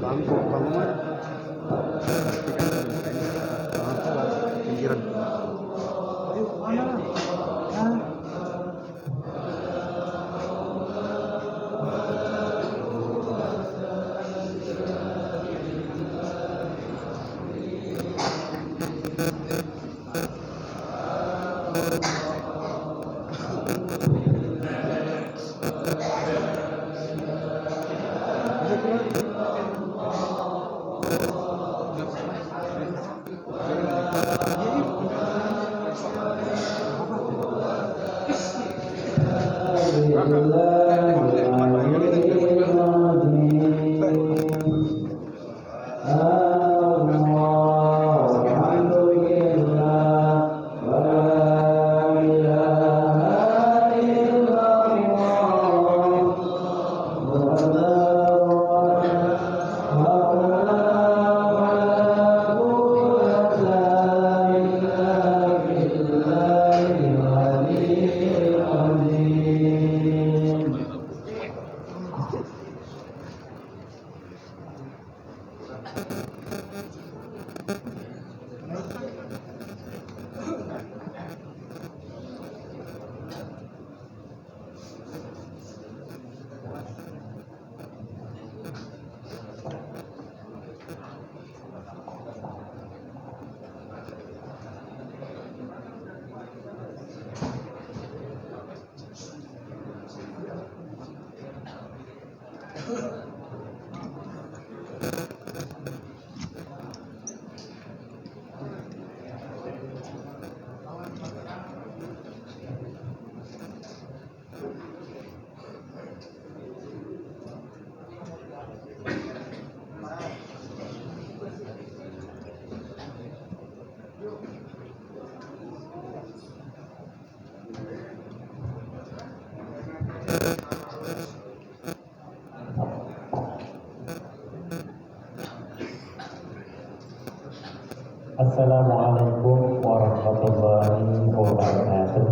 Bangkok bangunan. Pinggiran. Ayo mana? Assalamualaikum warahmatullahi wabarakatuh.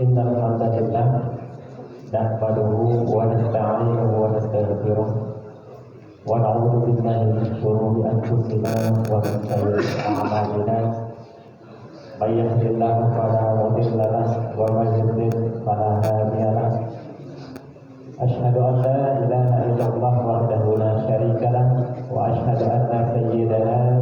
Innal hamdalillah nahmaduhu wa nasta'inuhu wa nastaghfiruh wa na'udzu billahi min shururi anfusina wa min sayyi'ati a'malina. May yahdihillahu fala mudilla lahu wa may yudlil fala hadiya lahu. Asyhadu an la ilaha illallah wahdahu la syarika lahu wa asyhadu anna sayyidana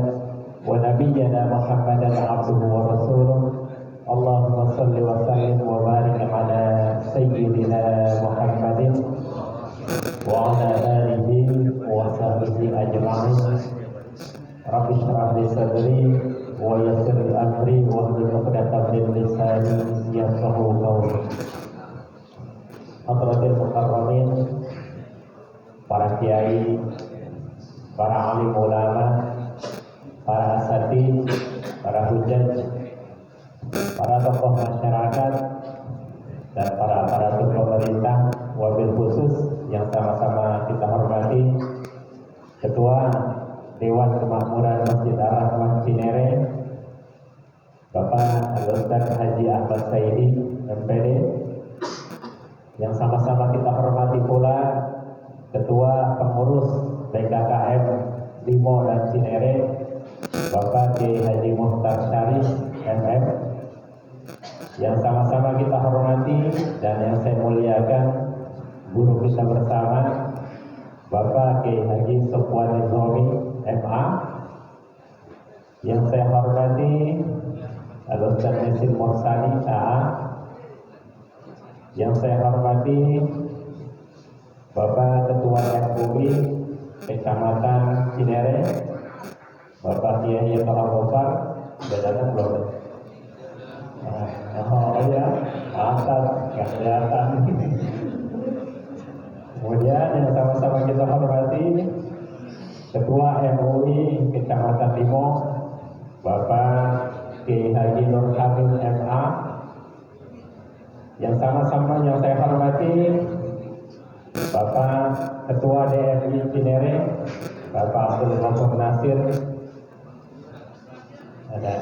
wa nabiyyana Muhammadan abduhu wa rasuluh. Allahumma shalli wa sallim wa barik ala sayyidina Muhammadin wa ala alihi wa sahbihi ajma'in. Rabbi shrah li sadri wa yassir li amri wa hlul 'uqdatam min lisani yafqahu qawli. Hadratil mukarramin, para kiai, para alim ulama, para asatidz, para hujjaj, para tokoh masyarakat, dan para aparatur pemerintah, wabil khusus yang sama-sama kita hormati Ketua Dewan Kemakmuran Masjid Ar-Rahman Cinere, Bapak Al-Ustaz Haji Ahmad Saidi, MPD, yang sama-sama kita hormati pula Ketua Pengurus BKKM Limo dan Cinere, Bapak Kiai Haji Muhtar Syarif MM, yang sama-sama kita hormati dan yang saya muliakan guru kita bersama Bapak Kiai Haji Sofwan Nizami MA, yang saya hormati Al-Ustaz Mesin Morsani AA, yang saya hormati Bapak Ketua MUI Kecamatan Cinere, Bapak Kiai Toha Bokar, sudah datang belum? Oh ya, mantap, nggak kelihatan. Kemudian yang sama-sama kita hormati Ketua MUI Kecamatan Limo, Bapak Kiai Haji Nur Hamid MA, yang sama-sama yang saya hormati Bapak Ketua DMI Cinere, Bapak Abdul Ghafur Nasir, ada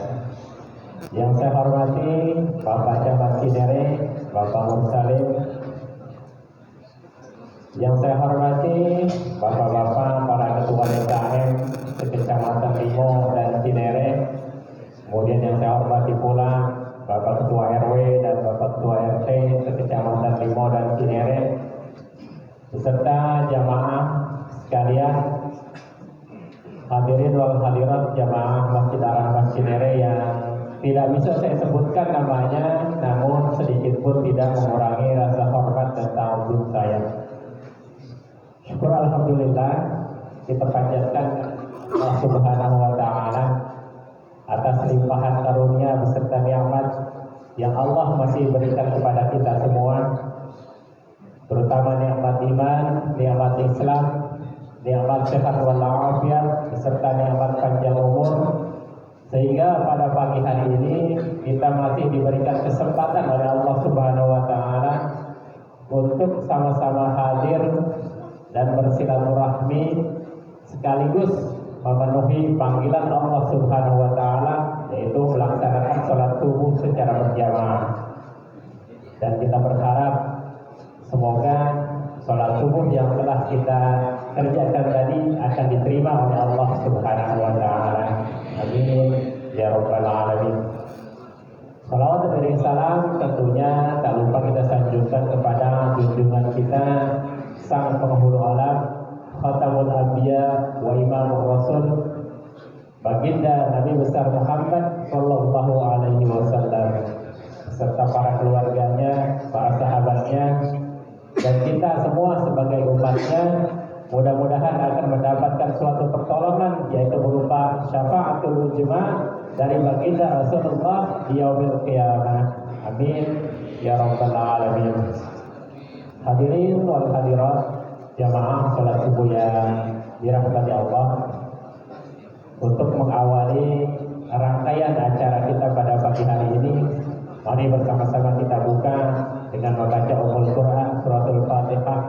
yang saya hormati Bapak Camat Cinere, Bapak Yang saya hormati Bapak-bapak para ketua DKM Kecamatan Limo dan Cinere. Kemudian yang saya hormati pula Bapak Ketua RW dan Bapak Ketua RT Kecamatan Limo dan Cinere, beserta jamaah sekalian, hadirin wal hadirat jamaah Masjid Ar-Rahman Cinere yang tidak bisa saya sebutkan namanya, namun sedikit pun tidak mengurangi rasa hormat dan ta'zim saya. Syukur alhamdulillah kita panjatkan Allah Subhanahu wa taala atas limpahan karunia beserta nikmat yang Allah masih berikan kepada kita semua, terutama nikmat iman, nikmat Islam, nikmat sehat walafiat beserta nikmat panjang umur, sehingga pada pagi hari ini kita masih diberikan kesempatan oleh Allah Subhanahu wa taala untuk sama-sama hadir dan bersilaturahmi sekaligus memenuhi panggilan Allah Subhanahu wa taala, yaitu melaksanakan sholat subuh secara berjamaah. Dan kita berharap semoga sholat subuh yang telah kita kerjakan tadi akan diterima oleh Allah Subhanahu wa taala. Amin ya rabbal alamin. Salawat dan salam tentunya tak lupa kita sanjungkan kepada junjungan kita sang penghulu alam, Khatamul Anbiya wa Imamur Rasul, baginda Nabi besar Muhammad sallallahu alaihi wasallam, serta para keluarganya, para sahabatnya, dan kita semua sebagai umatnya. Mudah-mudahan akan mendapatkan suatu pertolongan, yaitu berupa syafaatul ujma dari baginda Rasulullah di yaumil qiyamah. Amin ya rabbal alamin. Hadirin wal hadirat jamaah salat subuh yang dirahmati Allah, untuk mengawali rangkaian acara kita pada pagi hari ini, mari bersama-sama kita buka dengan membaca Ummul Quran suratul Fatihah.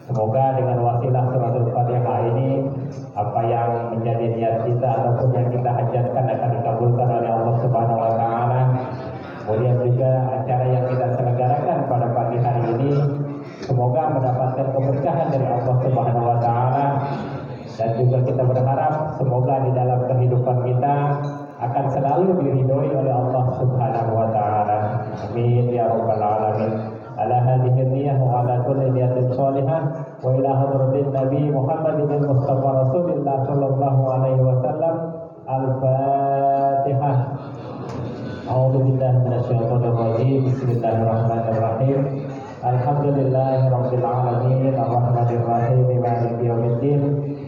Semoga dengan wasilah suratul Fatihah ini, apa yang menjadi niat kita ataupun yang kita hajatkan akan dikabulkan oleh Allah Subhanahu wa taala. Kemudian juga acara yang kita selenggarakan pada pagi hari ini semoga mendapatkan keberkahan dari Allah Subhanahu wa taala, dan juga kita berharap semoga di dalam kehidupan kita akan selalu diridhoi oleh Allah Subhanahu wa taala. Amin ya rabbal alamin. Ala hadhihi niyyah wa ala kulli niyatin shalihah wa ila hadratin Nabi Muhammadin Mustafa Rasulillah sallallahu alaihi wasallam. Al-Fatihah. A'udzu billahi minasyaitonir rajim. Bismillahirrahmanirrahim. Alhamdulillahirabbil alamin arrahmanir rahim maliki yaumiddin.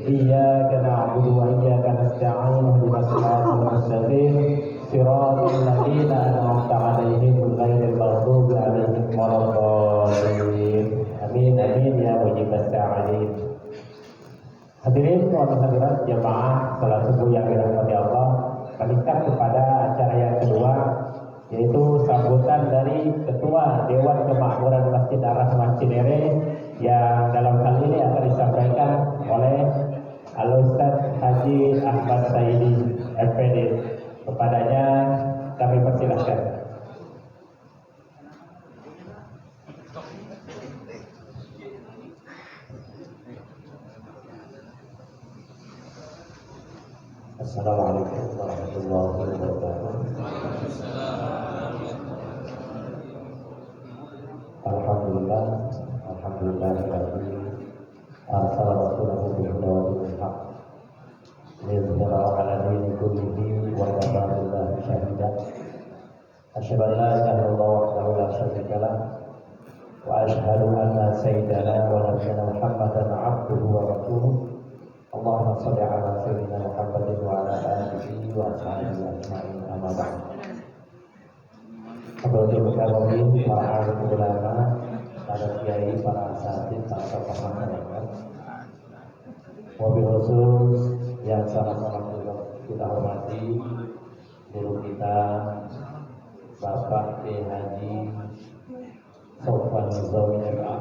Iyyaka na'budu wa iyyaka nasta'in ihdinas siratal mustaqim siratal ladzina an'amta 'alaihim ghairil maghdubi 'alaihim waladdallin. Amin amin ya mujibas sa'alin. Hadirin wa hadirat jamaah salat subuh yang dirahmati Allah, meningkat kepada acara yang kedua, yaitu sambutan dari Ketua Dewan Kemakmuran Masjid Ar-Rahman Cinere, yang dalam hal ini akan disampaikan oleh Al-Ustaz Haji Ahmad Saidi FPD. Kepadanya kami persilahkan. Assalamualaikum warahmatullahi wabarakatuh. Alhamdulillah, alhamdulillahirabbil arsala rasulahu bil huda wa dinil haq liyudhhirahu 'ala dini kullihi wa kafa billahi shahida. Asyhadu an la ilaha illallah wahdahu la syarika lah wa asyhadu anna sayyidana wa nabiyyana Muhammadan 'abduhu wa rasuluh. Allahumma shalli 'ala sayyidina Muhammadin wa 'ala alihi wa sahbihi ajma'in. Amma ba'd. Hadratul Karim, para alim ulama, para kiai, para asatidz, para tokoh masyarakat, wabil khusus yang sama-sama kita hormati guru kita Bapak Kiai Haji Sofwan Nizawi MA,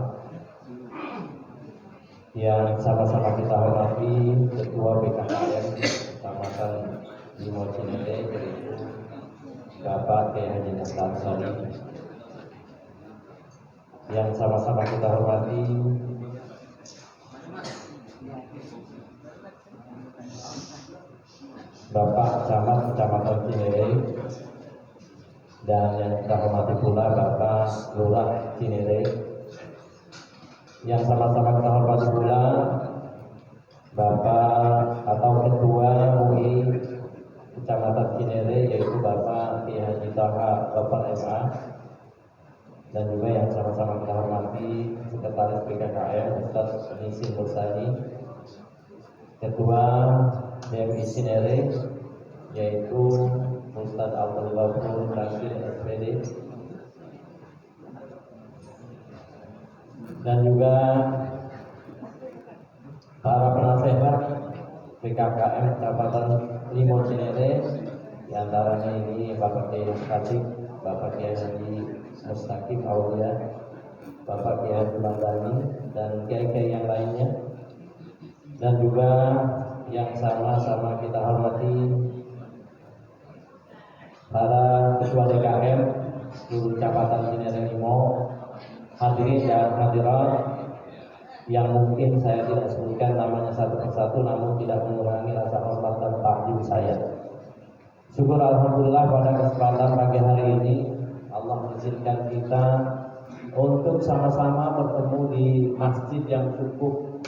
yang sama-sama kita hormati Ketua BKKM Kecamatan Limo Cinere, yaitu Bapak Kiai Haji Nasr Soli, yang sama-sama kita hormati Bapak Camat Kecamatan Cinere dan yang kita hormati pula Bapak Lurah Cinere, yang sama-sama kita hormati pula Bapak atau Ketua MUI Kecamatan Cinere, yaitu Bapak Kiai Haji Taha Bapak MA, dan juga yang sama-sama kita hormati Sekretaris PKKM Ustaz Nisin Mursani, Ketua DMI Cinere yaitu Ustaz Abdul Ghafur Nasir SPD, dan juga para penasehat PKKM Kecamatan Limau Cinere, diantaranya ini Bapak Kiai Khatib, Bapak Kiai Haji Mustaqim Aulia, Bapak Kiai Mandani, dan kiai-kiai yang lainnya, dan juga yang sama-sama kita hormati para ketua DKM seluruh Kecamatan Cinere Limau, hadirin dan hadirat yang mungkin saya tidak sebutkan namanya satu persatu, namun tidak mengurangi rasa hormat dan takdim saya. Syukur alhamdulillah pada kesempatan pagi hari ini Allah mengizinkan kita untuk sama-sama bertemu di masjid yang cukup,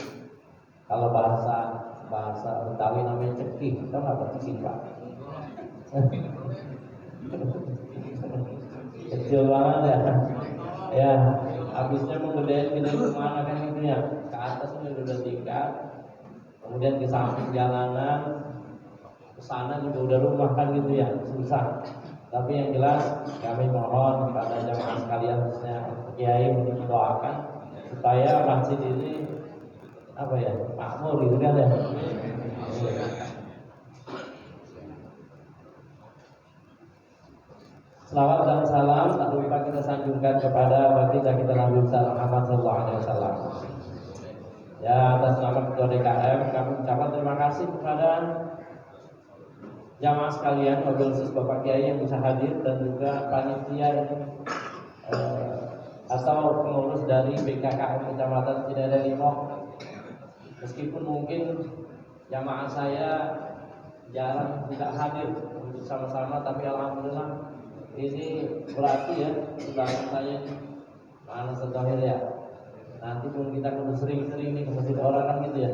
kalau bahasa Betawi namanya cekih. Tahu nggak cekih, Pak? Kecil banget ya. Ya, habisnya mau gedein kita kemana kan gitu ya? Ke atas ini udah tingkat, kemudian di samping jalanan, ke sana juga udah rumah kan gitu ya, susah. Tapi yang jelas kami mohon kepada jamaah sekalian, khususnya kiai, untuk mendoakan supaya masjid ini makmur gitu kan ya. Selawat dan salam tak lupa kita sanjungkan kepada baginda kita Nabi Muhammad SAW. Ya, atas nama Ketua DKM kami ucapkan terima kasih kepada jamaah sekalian, wabil khusus Bapak Kiai yang bisa hadir, dan juga panitia atau pengurus dari BKKM Kecamatan Cinere Limau. Meskipun mungkin jamaah saya jarang tidak hadir untuk sama-sama, tapi alhamdulillah ini berarti ya undangan saya mana setahun ya. Nanti pun kita kudu sering-sering nih ke masjid orang kan gitu ya.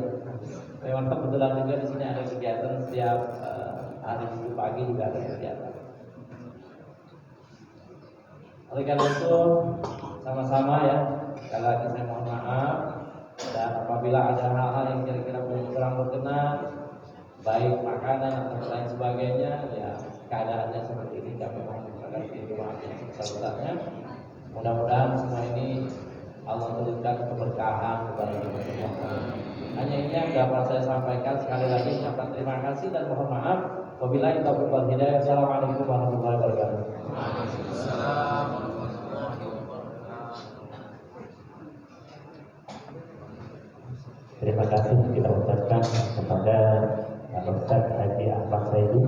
Memang kebetulan juga di sini ada kegiatan setiap hari Minggu pagi juga ada kegiatan. Oleh karena itu sama-sama ya, sekali lagi saya mohon maaf, dan apabila ada hal-hal yang kira-kira kurang berkenan, baik makanan atau lain sebagainya, ya keadaannya seperti ini, kami mohon maaf yang sebesar-besarnya. Mudah-mudahan semua ini Allah berikan keberkahan kepada kita semua. Hanya ini yang dapat saya sampaikan. Sekali lagi ucapkan terima kasih dan mohon maaf. Wabillahi taufiq wal hidayah. Assalamualaikum warahmatullahi wabarakatuh. Terima kasih kita ucapkan kepada Ustaz Haji Ahmad Saidi.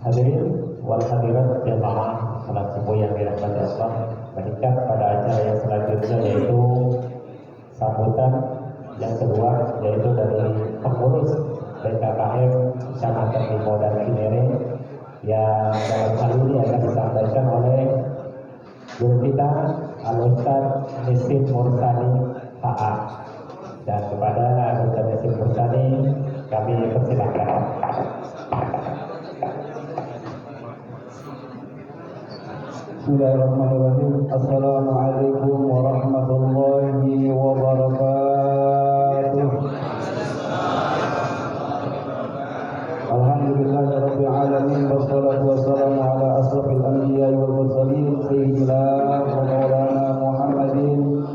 Hadirin wal hadirat jamaah salat subuh yang dirahmati Allah, meningkat pada acara yang selanjutnya, yaitu sambutan yang kedua, yaitu dari pengurus BKKM Kecamatan Limau dan Cinere, yang dalam hal ini akan disampaikan oleh guru kita Al-Ustaz Nisin Mursani HA. Dan kepada Al-Ustaz Nisin Mursani kami persilakan. Bismillahirrahmanirrahim. Assalamualaikum warahmatullahi wabarakatuh. Alhamdulillahirabbil alamin, wassalatu wassalamu ala asrofil anbiya'i wal mursalin, sayyidina wa maulana Muhammadin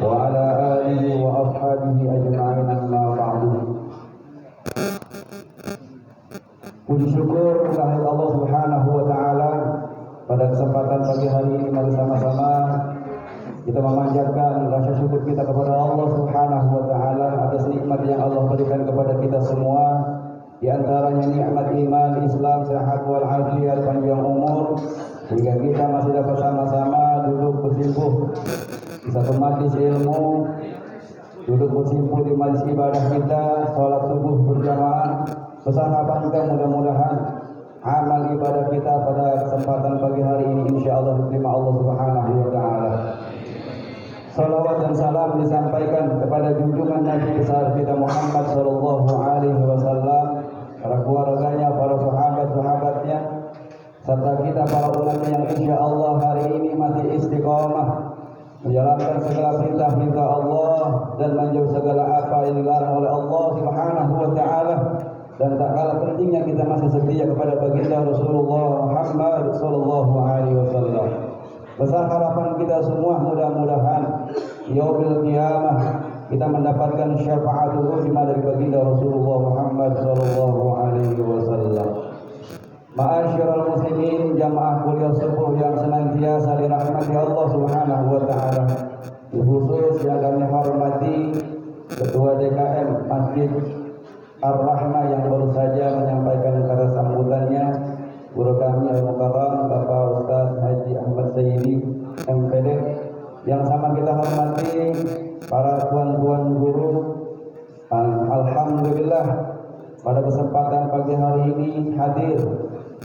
wa ala alihi wa ashabihi ajma'in, amma ba'du. Puji syukur kehadirat Allah Subhanahu wa taala. Pada kesempatan pagi hari ini, mari sama-sama kita memanjatkan rasa syukur kita kepada Allah Subhanahu wa taala atas nikmat yang Allah berikan kepada kita semua. Di antaranya nikmat iman, Islam, sehat wal afiat, panjang umur, sehingga kita masih dapat sama-sama duduk bersimpuh di satu majelis ilmu, duduk bersimpuh di majelis ibadah kita, sholat subuh berjamaah. Pesan harapan kita mudah-mudahan amal ibadah kita pada kesempatan pagi hari ini insyaallah diterima Allah Subhanahu wa taala. Salawat dan salam disampaikan kepada junjungan Nabi besar kita Muhammad sallallahu alaihi wasallam, para keluarganya, para sahabat-sahabatnya, serta kita para umatnya yang insyaallah hari ini masih istiqamah menjalankan segala perintah-perintah Allah dan menjauh segala apa yang dilarang oleh Allah Subhanahu wa taala. Dan tak kalah pentingnya kita masih setia kepada baginda Rasulullah Muhammad sallallahu alaihi wasallam. Besar harapan kita semua mudah-mudahan yaumil qiyamah kita mendapatkan syafaatul uzma dari baginda Rasulullah Muhammad sallallahu alaihi wasallam. Ma'asyiral muslimin, jamaah kuliah subuh yang senantiasa dirahmati Allah Subhanahu wa taala. Khusus yang kami hormati Ketua DKM Masjid Ar-Rahmah yang baru saja menyampaikan kata sambutannya, guru kami Al-Mukarram Bapak Ustaz Haji Ahmad Sayyidi MPD. Yang sama kita hormati para tuan-tuan guru. Alhamdulillah pada kesempatan pagi hari ini hadir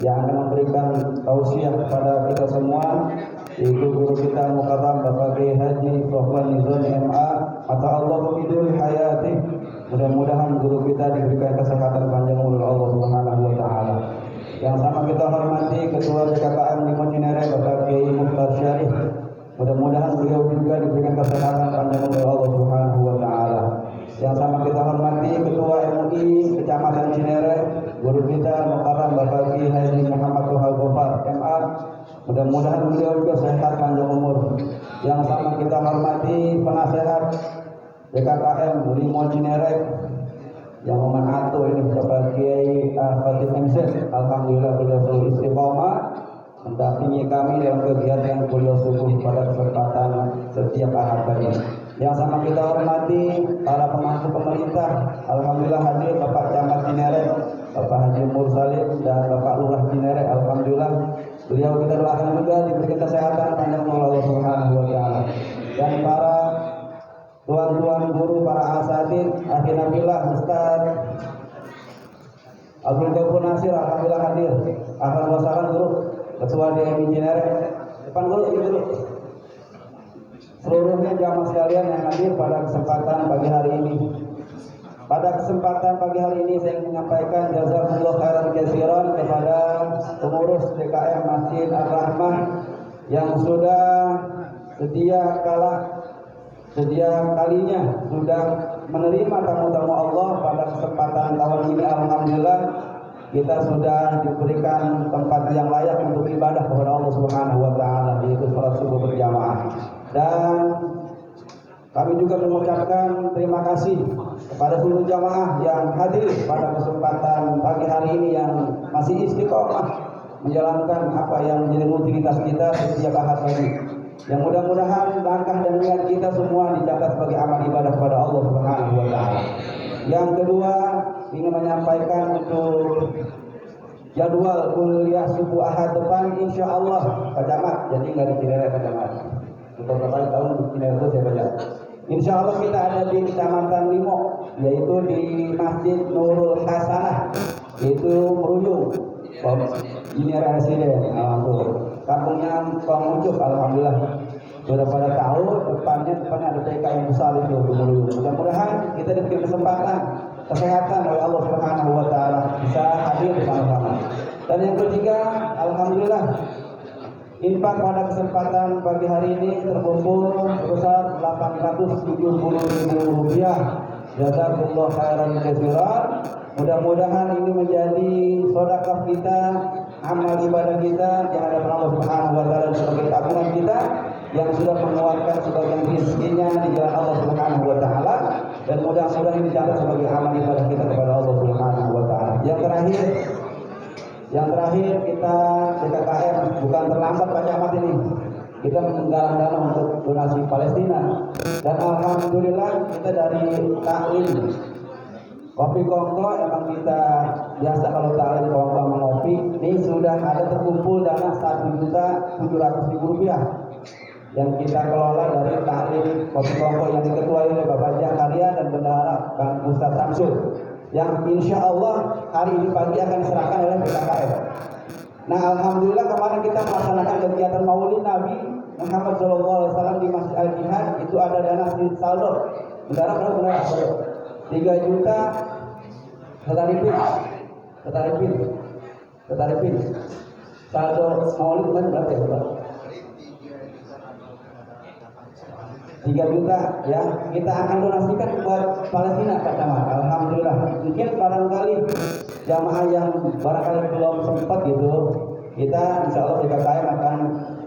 yang akan memberikan tausiah kepada kita semua, yaitu guru kita Mukarram Bapak Haji Sofwan Nizam MA. Maka Allah bidul hayati, mudah-mudahan guru kita diberikan kesehatan panjang umur Allah Subhanahu wa taala. Yang sama kita hormati Ketua DKKM di Cinere Bapak Kiai Mukhtar Syarif. Mudah-mudahan beliau juga diberikan kesehatan panjang umur Allah Subhanahu wa taala. Yang sama kita hormati Ketua MUI Kecamatan Cinere, guru kita Mukarram Bapak Kiai Haji Muhammad Tuhal Gofar MA. Mudah-mudahan beliau juga sehat panjang umur. Yang sama kita hormati penasehat DKKM Limon Cinere yang memanatu ini Bapak Kiai Fatih MC. Alhamdulillah beliau selalu istiqomah mendampingi kami dalam kegiatan kuliah subuh pada kesempatan setiap ahad ini. Yang sama kita hormati para pemangku pemerintah. Alhamdulillah hadir Bapak Camat Cinere, Bapak Haji Mursalim dan Bapak Lurah Cinere. Alhamdulillah beliau kita doakan juga diberikan kesehatan panjang umur Allah Subhanahu wa taala. Dan para tuan-tuan guru, para asatid, akhinabillah Ustaz Abdul Ghafur Nasir, alhamdulillah hadir. Ahlan wa sahlan guru, Ketua DMI Cinere. Depan guru, dulu. Seluruhnya jamaah sekalian yang hadir pada kesempatan pagi hari ini. Pada kesempatan pagi hari ini saya ingin menyampaikan jazakumullah khairan katsiran kepada pengurus DKM Masjid Ar-Rahmah yang sudah sedia kalinya sudah menerima tamu-tamu Allah pada kesempatan tahun ini. Alhamdulillah kita sudah diberikan tempat yang layak untuk ibadah kepada Allah Subhanahu wa taala, yaitu salat subuh berjamaah. Dan kami juga mengucapkan terima kasih kepada seluruh jamaah yang hadir pada kesempatan pagi hari ini yang masih istiqomah menjalankan apa yang menjadi rutinitas kita setiap ahad ini. Yang mudah-mudahan langkah dan niat kita semua dicatat sebagai amal ibadah kepada Allah Subhanahu wa taala. Yang kedua, ingin menyampaikan untuk jadwal kuliah subuh ahad depan insyaallah Pak Camat, jadi nggak di Cinere Pak Camat. Beberapa kali tahun di Cinere itu saya baca. Insyaallah kita ada di Kecamatan Limo, yaitu di Masjid Nurul Hasanah, yaitu Meruyung. Ini residen, alhamdulillah. Kampungnya Pengucup, alhamdulillah. Sudah pada tahu depannya ada TK yang besar itu di Meruyung. Mudah-mudahan kita diberi kesempatan kesehatan oleh Allah Subhanahu wa taala bisa hadir bersama-sama. Dan yang ketiga, alhamdulillah infak pada kesempatan pagi hari ini terkumpul sebesar Rp870.000. Jazakumullah khairan katsiran. Mudah-mudahan ini menjadi sedekah kita, amal ibadah kita di hadapan Allah Subhanahu wa taala sebagai tabungan kita yang sudah mengeluarkan sebagian rezekinya di jalan Allah Subhanahu wa taala, dan mudah-mudahan ini dicatat sebagai amal ibadah kita kepada Allah Subhanahu wa taala. Yang terakhir kita DKKM bukan terlambat Pak Camat ini. Kita menggalang dana untuk donasi Palestina, dan alhamdulillah kita dari taklim Kopi Kongko emang kita biasa kalau taklim Kongko sama ngopi. Ini sudah ada terkumpul dana 1.700.000 rupiah yang kita kelola dari taklim Kopi Kongko yang diketuai oleh Bapak Jakaria dan Bendahara Bang Ustaz Samsul, yang insya Allah hari ini pagi akan diserahkan oleh BKKM. Nah, alhamdulillah kemarin kita melaksanakan kegiatan Maulid Nabi Muhammad SAW di Masjid Al Jihad, itu ada dana saldo bendahara berapa? 3 juta ketarifin saldo Maulid kan berapa ya? 3 juta ya, kita akan donasikan buat Palestina pertama. Alhamdulillah. Mungkin barangkali jamaah yang barangkali belum sempat gitu, kita insya Allah BKKM akan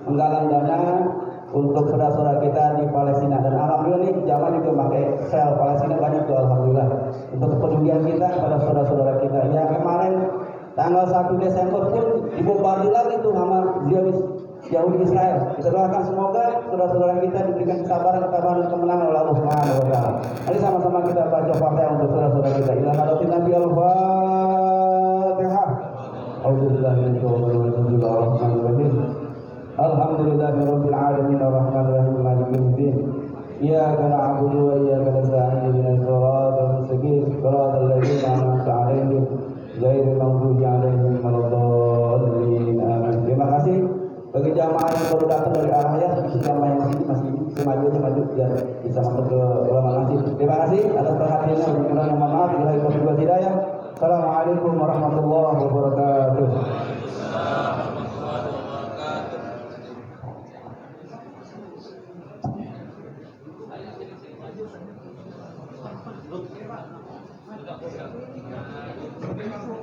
menggalang dana untuk saudara-saudara kita di Palestina, dan alhamdulillah nih jamaah juga pakai sel Palestina banyak tuh, alhamdulillah, untuk kepedulian kita kepada saudara-saudara kita. Ya kemarin tanggal 1 Desember pun dibombardir lagi tuh sama Zionis Yahudi Israel. Kita doakan semoga saudara-saudara kita diberikan kesabaran dan kemenangan oleh Allah Subhanahu wa taala. Mari sama-sama kita baca Fatihah untuk saudara-saudara kita. Ila hadatin Nabi al-Fatihah. A'udzubillahi minasyaitonir rajim. Alhamdulillahirabbil alamin arrahmanir rahim maliki yaumiddin. Iyyaka na'budu wa iyyaka nasta'in ihdinas siratal mustaqim siratal ladzina an'amta 'alaihim ghairil maghdubi 'alaihim waladdallin. Amin. Terima kasih bagi jamaah yang baru datang dari arahnya, jamaah yang sini masih maju biar bisa masuk ke ulama masjid. Terima kasih atas perhatiannya. Mohon maaf bila itu juga tidak ya. Assalamualaikum warahmatullahi wabarakatuh.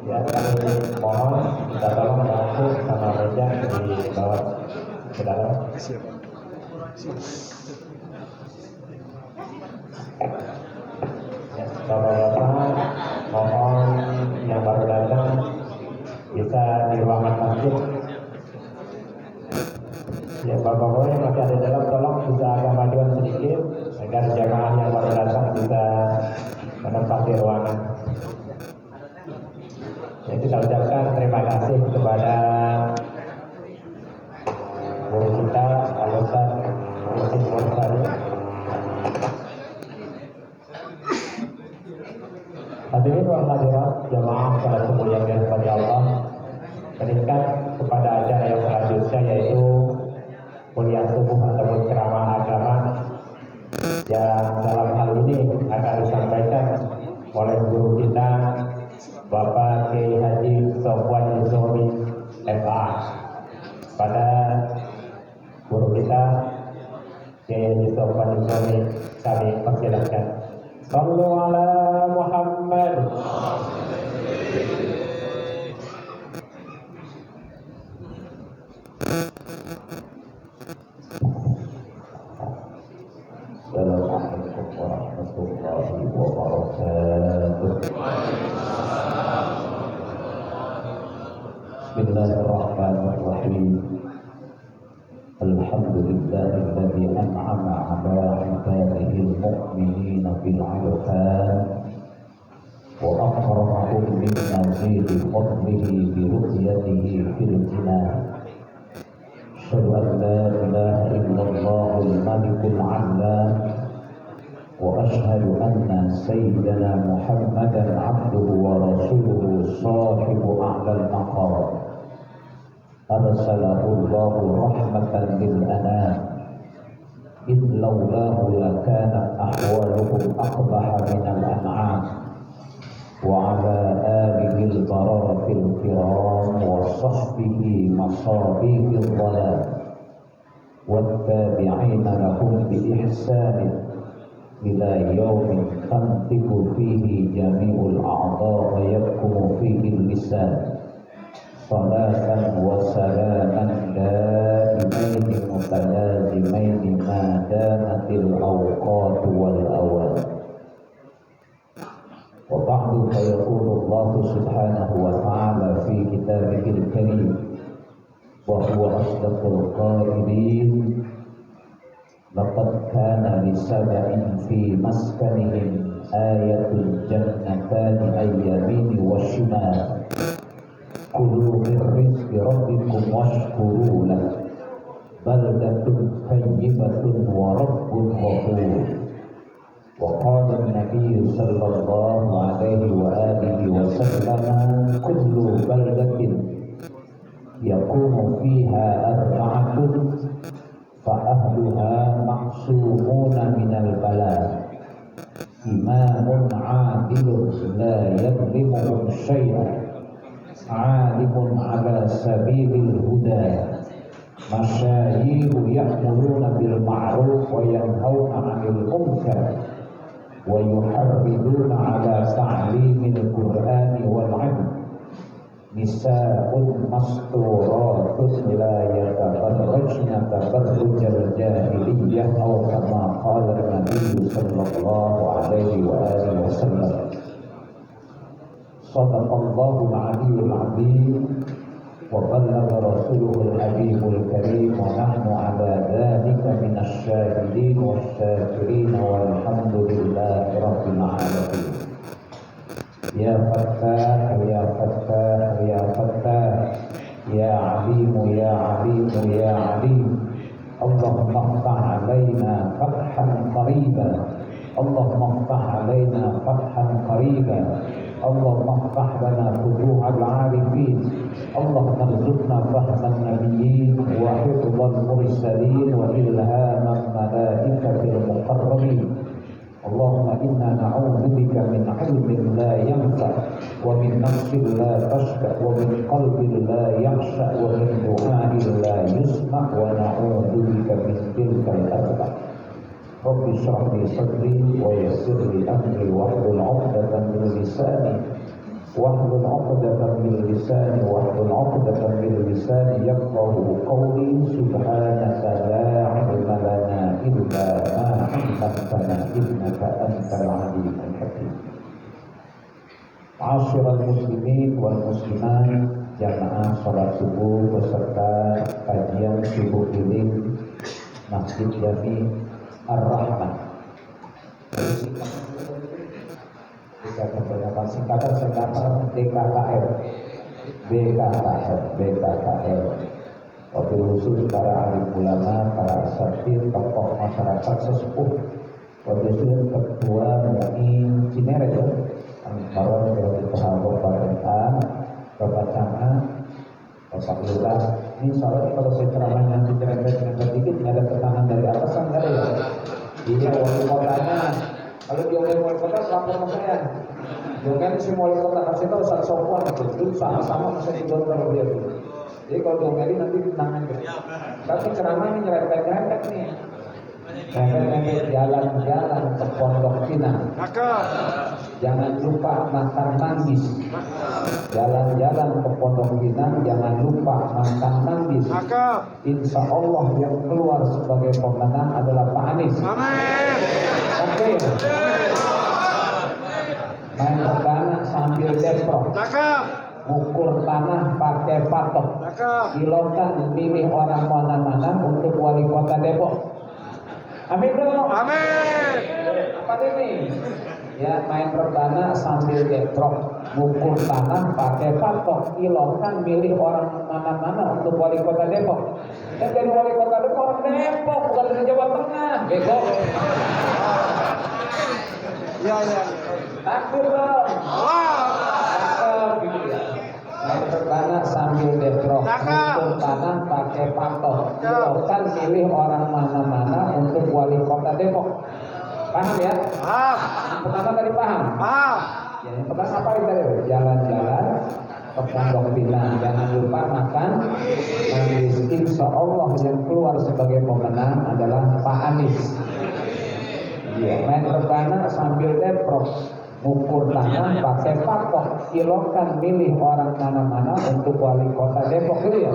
Ya, kami mohon kita tolong bantu sama meja di bawah ke dalam. Ya, bapak-bapak mohon yang baru datang bisa di ruangan masjid. Ya, bapak-bapak yang masih ada di dalam tolong bisa agak majuan sedikit agar jamaah yang baru datang bisa menempati ruangan. Ya, kita ucapkan terima kasih kepada guru kita, Al-Ustaz Yusuf Mursali. Hadirin wal hadirat jamaah salat subuh yang dirahmati Allah, meningkat kepada acara yang selanjutnya yaitu kuliah subuh ataupun ceramah agama yang dalam hal ini akan disampaikan oleh guru kita Bapak Kiai Haji Sofwan Yusomi MA. Pada guru kita Kiai Haji Sofwan Yusomi kami persilakan. Sallu ala Muhammad. Assalamualaikum warahmatullahi wabarakatuh. Bismillahirrahmanirrahim. Alhamdulillahilladzi an'ama 'ala 'ibadihil mu'minina bil 'irfan wa akramahum min nazili fadlihi bi ru'yatihi fil jinan. Asyhadu an la ilaha illallahul malikul 'allam wa asyhadu anna sayyidana Muhammadan 'abduhu wa rasuluhu sahibu a'lal maqam. Arsalahu Allahu rahmatan lil anam. Id laulahu lakana ahwaluhum aqbaha minal an'am. Wa ala alihi al-bararatil kiram wa sahbihi masabihil dhalal wattabi'ina lahum bi ihsanin ila yaumin tantiqu fihi jami'ul a'dha wa yakumu fihi al-lisan. Salatan wa salaman daimaini mutalazimaini ma damatil awqat wal awal. Wa ba'du fa yaqulu Allah subhanahu wa ta'ala fi kitabihil karim wa huwa asdaqul qailin. Laqad kana li sab'in fi maskanihim ayatul jannatani ayyamini washimal kulu min rizqi rabbikum washkuru lah baldatun tayyibatun wa rabbun ghafur. Wa qala an-nabiy sallallahu alaihi wa alihi wa sallam kullu baldatin yaqumu fiha arba'atun fa ahluha maqsumuna minal bala imamun 'adilun la yadlimuhum syai'an 'alimun 'ala sabilil huda masyayikhu ya'muruna bil ma'ruf wa yanhauna 'anil munkar wa yuharriduna 'ala ta'limil qur'ani wal 'ilm nisa'un masturatun la yatabarrajna tabarrujal jahiliyah aw kama qala an-nabiy sallallahu alaihi wa alihi wasallam. Shadaqallahu al-'aliyyul 'azim wa ballagha rasuluhul habibul karim wa nahnu 'ala dhalika minasy syahidin wasyakirin walhamdulillahi rabbil 'alamin. Ya Fattah, Ya Fattah, Ya Fattah, Ya Alimu, Ya Alimu, Ya Alim. Allahumma ftah alaina fathan qariban, Allahumma ftah alaina fathan qariban, Allahumma ftah lana futuhal arifin, Allahumma rzuqna fahman nabiyyin wa hifdhal mursalin wa ilhaman malaikatil muqarrabin. Allahumma inna na'udzubika min ilmin la yanfa wa min nafsin la tashqa wa min qalbin la yakhsha wa min du'ain la yusma wa na'udzubika min tilkal adab. Rabbi shrah li sadri wa yassir li amri wahlul 'uqdatam min lisani wahlul 'uqdatam min lisani wahlul 'uqdatam min lisani yafqahu qawli. Subhanaka la 'ilma lana illa ma 'allamtana innaka antal 'alimul hakim. Ma'asyiral muslimin wal muslimat, jamaah salat subuh beserta kajian subuh keliling Masjid Jami Ar-Rahmah. Singkatan DKKR, BKKR. Wabil khusus para alim ulama, para asatidz, tokoh masyarakat sesepuh. Wabil khusus ketua MUI Cinere ya, Baron dari Sahabat Bapak Bapak Cama, Bapak Lurah. Ini soalnya kalau saya ceramah nanti cerita dikit nggak ada tekanan dari atasan nggak ada ya. Ini wali kotanya. Kalau dia wali kota lapor sama saya. Jangan si wali kota kasih tahu saat sopan itu sama-sama masa digontor dia tuh. Jadi kalau diomelin nanti tenang aja. Tapi ceramahnya nyerempet-nyerempet nih. Nyerempet jalan-jalan ke Pondok Pinang. Jangan lupa makan manggis. Jalan-jalan ke Pondok Pinang, jangan lupa makan manggis. Insya Allah yang keluar sebagai pemenang adalah Pak Anies. Amin. Oke. Main perdana sambil deprok. Ukur tanah pakai patok. Kilokan milih orang mana-mana untuk wali kota Depok. Amin dong. Amin. Apa ini? Ya, main perdana sambil deprok. Ukur tanah pakai patok. Kilokan milih orang mana-mana untuk wali kota Depok. Dan jadi wali kota Depok orang Depok, bukan dari Jawa Tengah. Depok. Ya. Takbir dong. Gitu ya. Main perdana sambil deprok, ukur tanah pakai patok. Kilokan milih orang mana-mana untuk wali kota Depok. Paham ya? Paham. Yang pertama tadi paham? Paham. Ya, yang pertama apa itu? Jalan-jalan ke Pondok Pinang. Jangan lupa makan manggis. Insya Allah yang keluar sebagai pemenang adalah Pak Anies. Iya. Main perdana sambil deprok, ukur tanah pakai patok. Kilokan milih orang mana-mana untuk wali kota Depok gitu ya.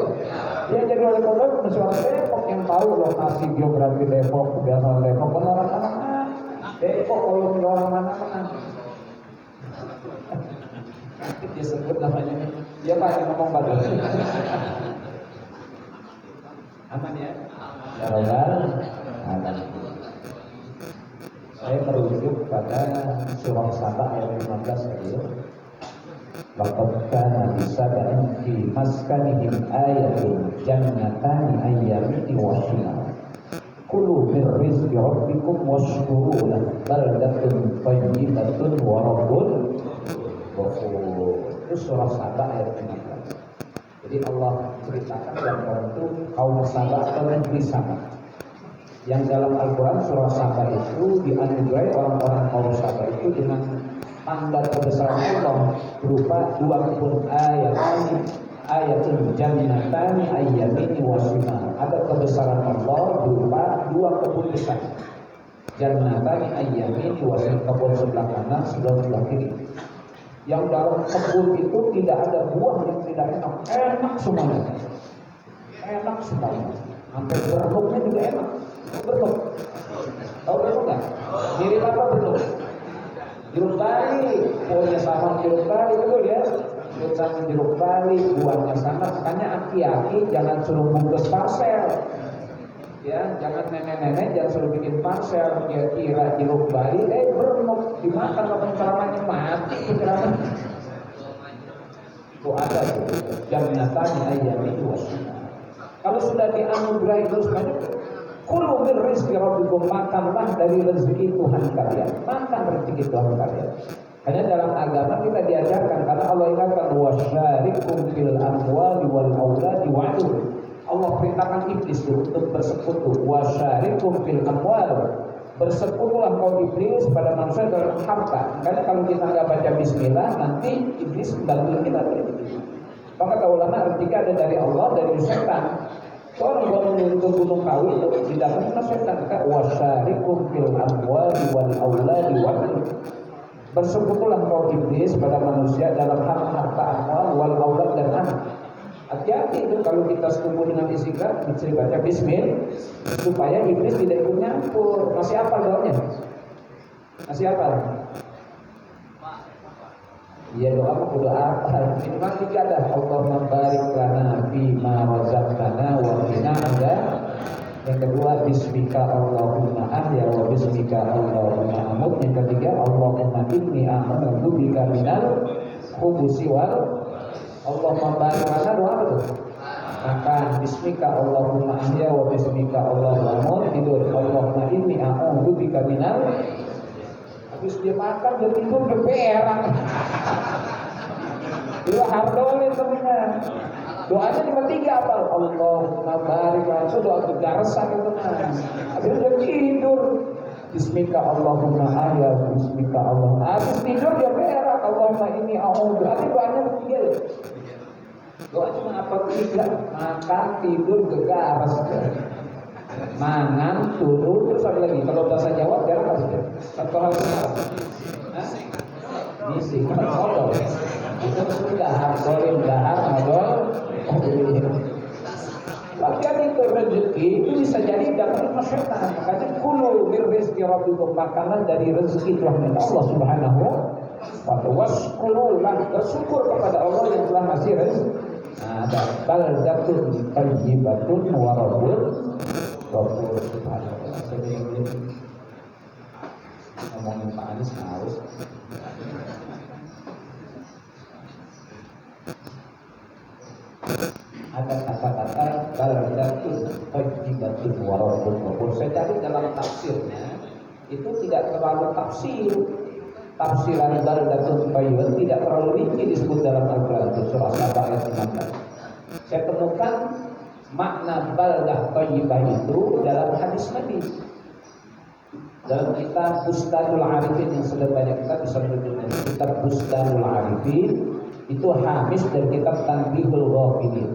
Ya jadi wali kota mesti orang Depok yang tahu lokasi geografi Depok, kebiasaan Depok, orang mana. Depok kalau milih orang mana-mana. Dia sebut namanya. Dia Pak yang ngomong bagus. Aman ya? Ya Allah. Aman. Saya merujuk pada surah Saba ayat 15 tadi ya. Laqad kana bisaba'in fi maskanihim ayatun jannatani ayyamin wa shimal. Kulu min rizqi rabbikum washkuru lahu baldatun thayyibatun wa rabbun ghafur. Itu surah Saba ayat 15. Jadi Allah ceritakan dalam itu kaum Saba atau negeri Saba. Yang dalam Al-Quran surah Saba itu dianugerahi orang-orang kaum Saba itu dengan tanda kebesaran Allah berupa 2 kebun ayatun jannatani ayyamini wa shimal. Ada kebesaran Allah berupa 2 kebun besar. Jannatani ayyamini wa shimal, kebun sebelah kanan, sebelah kiri. Yang dalam kebun itu tidak ada buah yang tidak enak, enak semuanya. Enak semuanya. Sampai berluknya juga enak. Berluk. Tahu berluk nggak? Mirip apa berluk? Jeruk bali, buahnya sama jeruk bali, betul ya? Jeruk bali, buahnya sama. Makanya hati-hati, jangan suruh bungkus parsel. Ya, jangan nenek-nenek jangan suruh bikin parsel. Ya kira jeruk bali, berluk dimakan apa ceramahnya mati ceramah. Itu ada tuh. Jannatani ayyamin wa shimal. Kalau sudah dianugerahi terus banyak. Kulu min rizqi rabbikum, makanlah dari rezeki Tuhan kalian. Makan rezeki Tuhan kalian. Hanya dalam agama kita diajarkan karena Allah ingatkan wasyarikum fil amwali wal auladi wa'dud. Allah perintahkan iblis untuk bersekutu. Wasyarikum fil amwal. Bersekutulah kau iblis pada manusia dalam harta. Karena kalau kita nggak baca bismillah nanti iblis bantu kita. Maka kata ulama ketika ada dari Allah dari setan. Orang bangun untuk gunung kawi itu didapatkan setan kata wasyarikum fil amwali wal auladi wa'dud. Bersekutulah kau iblis pada manusia dalam harta amwal wal aulad dan anak. Hati-hati itu kalau kita setuju dengan istighfar bisa baca bismillah supaya iblis tidak ikut nyampur. Masih apa doanya? Masih apa? Iya doa apa? Doa minimal 3 ada. Allahumma barik lana fima razaqtana wa qina adza. Yang kedua bismika Allahumma ahya wa bismika Allahumma amut. Yang ketiga Allahumma inni a'udzu bika minal khubusi wal. Allahumma barik lana doa apa tuh? Makan bismika Allahumma ahya wa bismika Allahumma amut. Tidur Allahumma inni a'udzu bika minal. Habis dia makan dia tidur dia berak. Dia hardolin teman. Doanya cuma 3 apa? Allahumma barik lana. Itu doa kegaresan itu teman. Habis dia tidur. Bismika Allahumma ahya bismika Allahumma. Habis tidur dia berak. Allahumma inni a'udzu. Habis doanya 3. Doa cuma apa 3? Makan, tidur, gegaras. Mangan, turun, terus apa lagi? Kalau bahasa Jawa jarang apa? Satu hal besar. Misi, modal. Itu sudah solim dahar modal. Bagian itu rezeki itu bisa jadi dapat masyarakat. Makanya kulu min rizqi rabbikum, makanan dari rezeki Tuhan Allah Subhanahu wa ta'ala. Waskurulah, bersyukur kepada Allah yang telah ngasih rezeki. Ada baldatun thayyibatun wa rabbun ghafur. Subhanallah. Ngomongin Pak Anies harus ada kata-kata baldatun thayyibatun wa rabbun ghafur. Saya cari dalam tafsirnya itu tidak terlalu tafsir. Tafsiran baldatun thayyibatun tidak terlalu rinci disebut dalam Al-Quran surah Saba ayat 16. Saya temukan makna baldah thayyibah itu dalam hadis Nabi. Dalam kitab Bustanul Arifin yang sudah banyak kita bisa menunjukkan kitab Bustanul Arifin itu hamis dari kitab Tanbihul Ghafilin.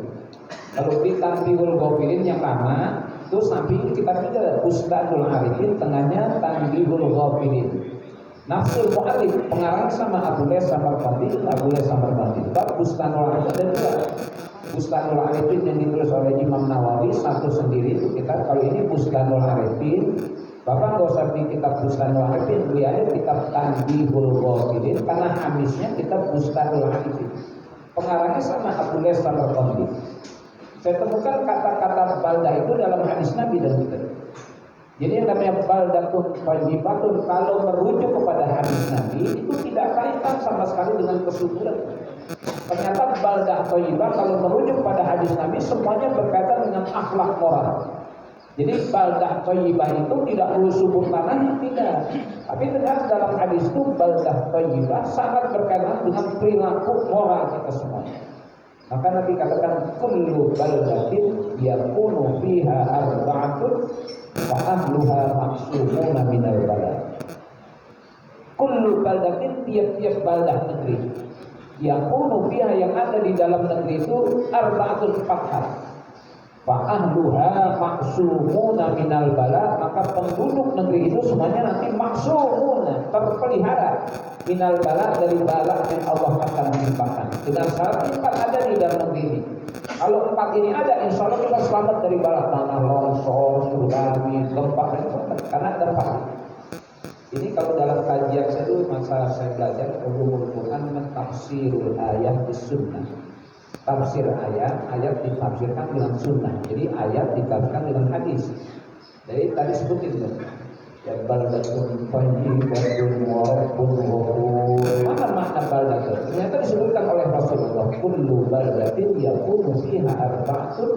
Kalau di Tanbihul Ghafilin yang lama itu samping kitab 3 Bustanul Arifin, tengahnya Tanbihul Ghafilin. Nafsul Mu'alif pengarang sama Abu Les Samarqandi. Bab Bustanul Arifin ada 2. Bustanul Arifin yang ditulis oleh Imam Nawawi satu sendiri itu kita. Kalau ini Bustanul Arifin, Bapak nggak usah di kitab Bustanul Arifin, beli aja kitab Tanbihul Ghafilin karena hamisnya kitab Bustanul Arifin. Pengarangnya sama Abu Les Samarqandi. Saya temukan kata-kata balda itu dalam hadis Nabi dan kita. Jadi yang namanya baldatun thayyibatun kalau merujuk kepada hadis Nabi itu tidak kaitan sama sekali dengan kesuburan. Ternyata baldah thayyibah kalau merujuk pada hadis Nabi semuanya berkaitan dengan akhlak moral. Jadi baldah thayyibah itu tidak perlu subur tanahnya, tidak. Tapi ternyata dalam hadis itu baldah thayyibah sangat berkaitan dengan perilaku moral kita semuanya. Maka Nabi katakan kullu baldatin yakunu fiha arba'atun wa ahluha maksumuna minal balad. Kullu baldatin, tiap-tiap baldah negeri yakunu fiha yang ada di dalam negeri itu arba'atun, 4 hal. Fa ahluha maksumuna minal bala, maka penduduk negeri itu semuanya nanti maksumuna, terpelihara minal bala, dari bala yang Allah akan timpakan. Dengan syarat 4 ada di dalam negeri ini. Kalau 4 ini ada, insya Allah kita selamat dari bala, tanah longsor, tsunami, gempa, karena ada 4. Ini kalau dalam kajian saya dulu masa saya belajar ulumul Quran dengan tafsirul ayat di sunnah. Tafsir ayat ditafsirkan dengan sunnah. Jadi ayat ditafsirkan dengan hadis. Jadi tadi sebutin tuh. Ya baldatun thayyibatun wa rabbun ghafur. Mana makna baldatun? Ternyata disebutkan oleh Rasulullah, kullu baldatin yakunu fiha arba'atun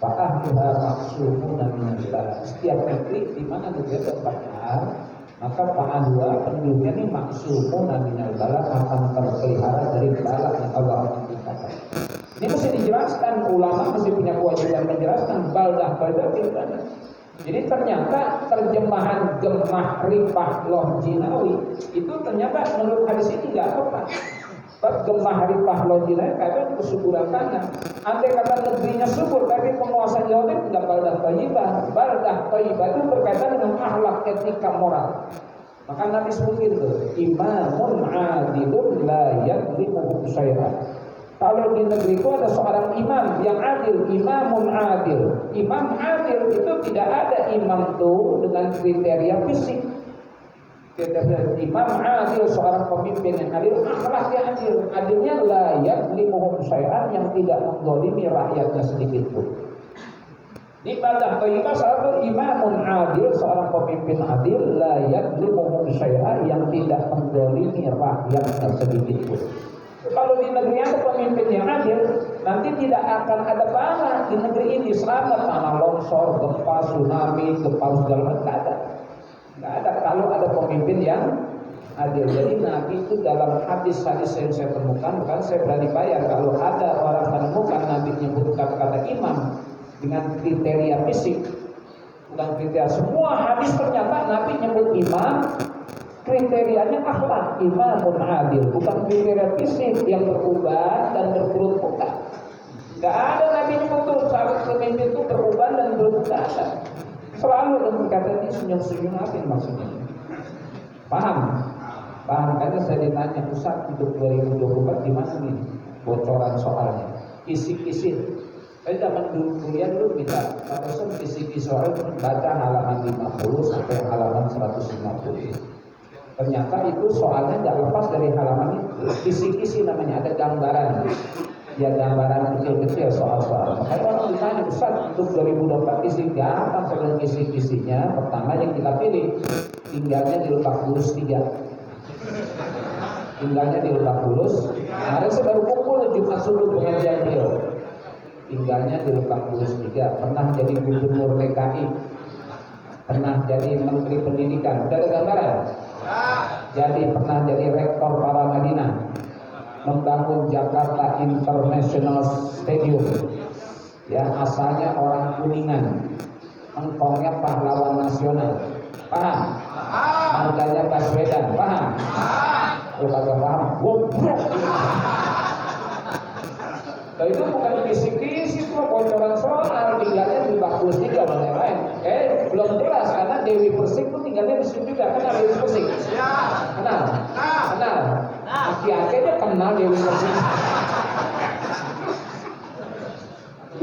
fa ahluha maksumuna minal balad. Setiap negeri di mana negeri ada 4 hal, maka fa'ahluha penduduknya ini maksumuna minal balad, akan terpelihara dari balad yang Allah akan timpakan. Ini mesti dijelaskan, ulama mesti punya kewajiban menjelaskan baldah itu. Jadi ternyata terjemahan Gemah Ripah Loh Jinawi itu ternyata menurut hadis ini tidak tepat. Gemah Ripah Loh Jinawi kata kesuburan tanah. Andai kata negerinya subur tapi penguasaan Yahudi tidak baldah thayyibah. Baldah thayyibah itu berkaitan dengan akhlak, etika, moral. Maka Nabi sebutin itu, imamun adilun la yadlimuhu syai'an. Kalau di negeri itu ada seorang imam yang adil, imamun adil. Imam adil itu tidak ada imam itu dengan kriteria fisik. Imam adil, seorang pemimpin yang adil, akhlaknya adil. Adilnya la yadlimuhum syai'an, yang tidak mendzalimi rakyatnya sedikit pun. Di baldah thayyibah satu imamun adil, seorang pemimpin adil, la yadlimuhum syai'an, yang tidak mendzalimi rakyatnya sedikit pun. Kalau di negeri ada pemimpin yang adil, nanti tidak akan ada bala di negeri ini. Selamat tanah longsor, gempa, tsunami, gempa segala macam, nggak ada kalau ada pemimpin yang adil. Jadi Nabi itu dalam hadis-hadis yang saya temukan, kan saya berani bayar kalau ada orang menemukan Nabi menyebut kata-kata imam dengan kriteria fisik, bukan kriteria semua hadis, ternyata Nabi nyebut imam kriterianya akhlak, imamun adil, bukan kriteria fisik yang beruban dan berkerut muka. Gak ada Nabi nyebut syarat pemimpin itu beruban dan berkerut muka. Selalu dengan kata ini senyum-senyum, apa maksudnya? Paham? Paham? Karena saya ditanya, Ustaz untuk 2024 gimana nih bocoran soalnya? Kisi-kisi. Saya zaman dulu kuliah dulu minta Ustaz kisi-kisi soal baca halaman 50 sampai halaman 150. Ternyata itu soalnya tidak lepas dari halaman itu. Kisi-kisi namanya, ada gambaran. Ya gambaran kecil-kecil soal-soal. Makanya orang ditanya, Ustaz untuk 2024 kisi gampang sebelum kisi-kisinya. Pertama yang kita pilih, tinggalnya di Lebak Bulus 3. Tinggalnya di Lebak Bulus. Kemarin saya baru kumpul Jumat subuh pengajian beliau. Tinggalnya di Lebak Bulus 3. Pernah jadi gubernur DKI. Pernah jadi menteri pendidikan. Sudah ada gambaran? Jadi pernah jadi rektor Paramadina, membangun Jakarta International Stadium. Ya, asalnya orang Kuningan, engkongnya pahlawan nasional. Paham? Harganya Baswedan. Paham? Kalau kagak paham, goblok. Nah, itu bukan kisi-kisi, itu bocoran soal. Tinggalnya di Bagus juga dan yang lain. Belum jelas karena Dewi Persik itu tinggalnya di situ juga. Kenal Dewi Persik? Kenal? Kenal? Aki-akinya kenal Dewi Persik.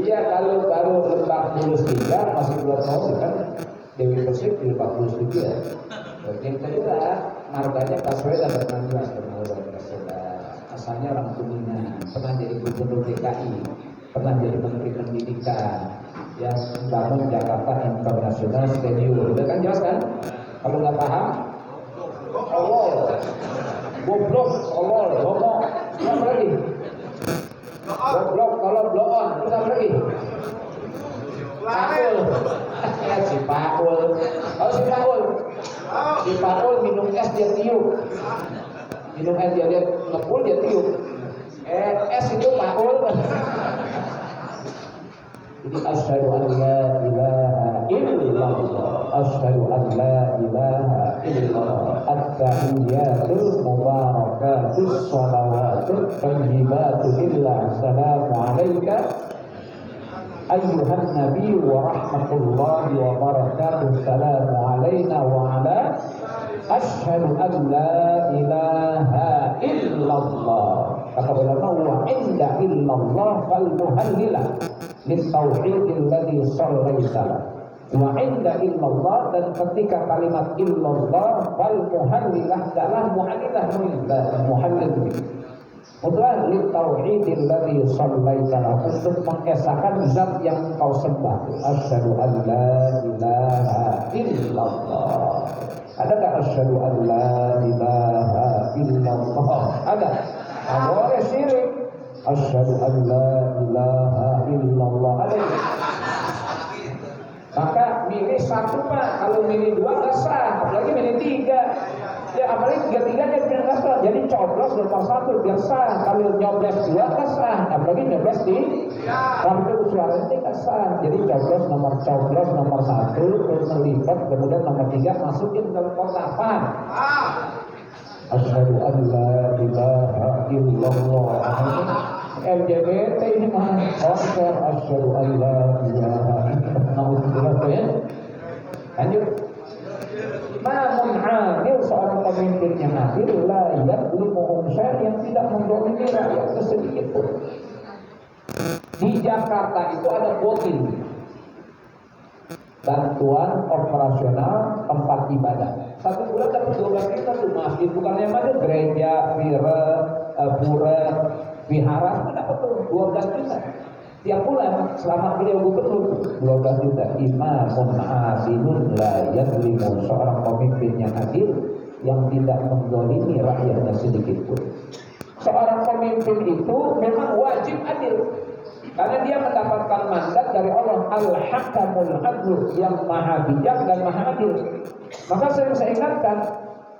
Iya, kalau baru Lebak Bulus 3 masih belum tahu kan Dewi Persik di Lebak Bulus 3. Yang kedua, marganya Baswedan dan jelas kenal Baswedan. Asalnya orang Kuningan, pernah jadi gubernur DKI, pernah jadi menteri pendidikan. yang bangun Jakarta International Stadium. Udah kan jelas kan? Kalau nggak paham, tolol, goblok, tolol, ngomong, apa lagi? Goblok, tolol, bloon, terus apa lagi? Pakul, ya si Pakul. Oh si Pakul, si Pakul minum es dia tiup, minum es dia ngepul dia tiup. Es itu Pakul. Jadi asyhadu an la ilaha illallah, asyhadu an la ilaha illallah, at-tahiyyatul mubarakatus shalawatul thayyibatul lillah, assalamu alayka ayyuhan nabi wa rahmatullahi wa barakatuh, assalamu alayna wa ala asyhadu an la ilaha illallah. Kata ulama wa inda illallah fal muhallilah litauhidil ladzi sallaita wa inda illallah, dan ketika kalimat illallah fal muhallilah adalah muhallilah muhallil mutlak litauhidil ladzi sallaita, untuk mengesahkan zat yang kau sembah. Asyhadu an la ilaha illallah. Adakah asyhadu an la ilaha illallah? Ada. Boleh syirik. Asyhadu an la ilaha illallah. Ada. Maka milih satu Pak, kalau milih dua nggak sah, apalagi milih tiga. Ya apalagi tiga-tiganya biar nggak sah. Jadi coblos nomor satu biar sah. Kalau nyoblos dua nggak sah, apalagi nyoblos di kartu suara ini nggak sah. Jadi coblos nomor satu, terus melipat, kemudian nomor tiga masukin dalam kotak. Paham? Asyhadu an la ilaha illallah. LGBT ini mah konser asyhadu an la ilaha illallah. Ya. Lanjut. Namun adil, seorang pemimpin yang adil, la yadlimuhum syai', yang tidak menzalimi rakyat sedikit pun. Di Jakarta itu ada BOTIN, bantuan operasional tempat ibadah. Satu bulan dapat 12 juta tuh masjid, bukannya mana gereja, pura, vihara, dapat tuh 12 juta. Tiap bulan selama beliau gubernur 12 juta. Imamun adilun la yadlimu, seorang pemimpin yang adil yang tidak menzalimi rakyatnya sedikit pun. Seorang pemimpin itu memang wajib adil karena dia mendapatkan mandat dari Allah, Al-Hakamul Adl, yang maha bijak dan maha adil. Maka saya ingatkan,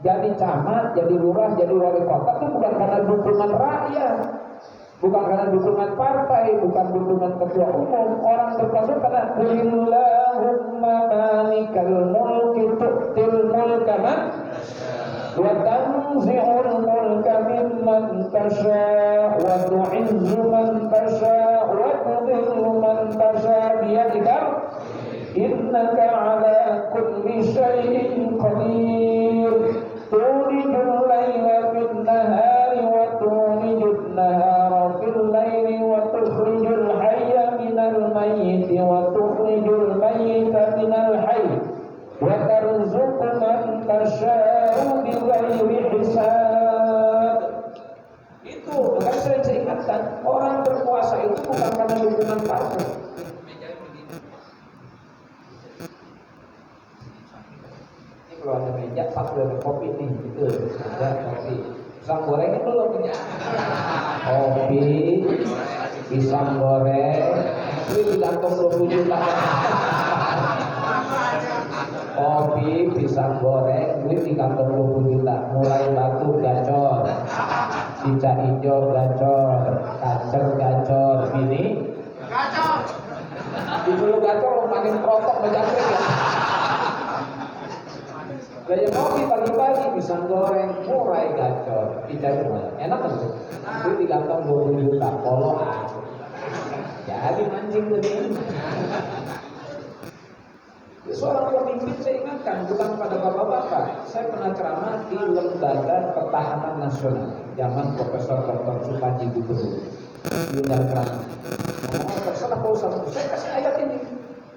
jadi camat, jadi lurah, jadi wali kota itu bukan karena dukungan rakyat, bukan karena dukungan partai, bukan dukungan ketua umum. Orang berkuasa karena Allahumma malikal mulki tu'til mulka man wa tanzi'ul mulka mimman tasha' wa tu'izzu man tasha' wa tudhillu man tasha' biyadika innaka ala kulli syai'in qadir. Tulijul laila fin nahari wa tulijul nahara fil laili wa tukhrijul hayya minal mayyiti wa tukhrijul mayyita minal hayy wa tarzuqu man tasya'u bighairi hisab. Itu akan saya ingatkan, orang berkuasa itu bukan karena dukungan partai. Kalau ada meja, pas ada kopi nih, gitu, ada kopi. Pisang gorengnya belum punya. Kopi, pisang goreng, itu di kantong 20 juta. Kopi, pisang goreng, duit di kantong 20 juta. Mulai batu gacor, cicak hijau gacor, kacer gacor, ini gacor. Di dulu gacor makin protok menjangkrik ya. Gaya kopi pagi-pagi, pisang goreng, murai gacor, tidak cuma enak kan tuh. Itu di kantong 20 juta, poloan. Jadi mancing tuh ini. Seorang pemimpin saya ingatkan, bukan pada bapak-bapak. Saya pernah ceramah di Lembaga Pertahanan Nasional, zaman Profesor Dr. Supanji Gubernur. Diundang ceramah. Terserah Pak Ustaz, saya kasih ayat ini.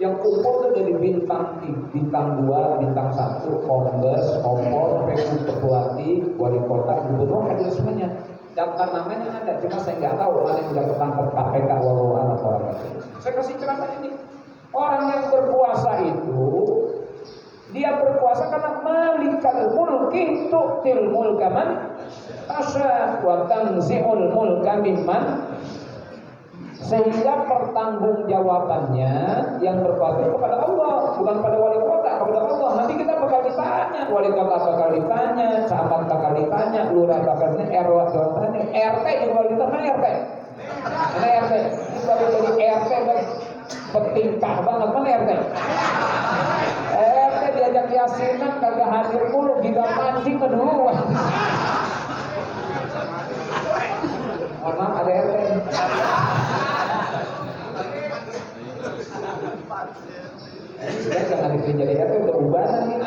Yang kumpul itu dari bintang 2, bintang 1, Kombes, Kompol, PU Ketuati, Wali Kota, Gubernur, hadir semuanya. Daftar namanya ada, cuma saya nggak tahu mana yang sudah ketangkep KPK walau anak orang itu. Saya kasih ceramah ini. mulki tu'til mulka man tasya wa tanzi'ul mulka mimman. Sehingga pertanggungjawabannya yang berpaling kepada Allah, bukan pada wali kota, kepada Allah. Nanti kita bakal ditanya, wali kota bakal ditanya, camat bakal ditanya, lurah bakal ditanya, RW bakal ditanya, RT juga ditanya. Mana RT? Mana RT? Ini baru jadi RT bertingkah banget. Mana RT? RT diajak yasinan kagak hadir mulu, gila pancing keduluan. Mohon maaf, ada RT. Sudah jangan dipilih jadi RT, udah ubanan ini.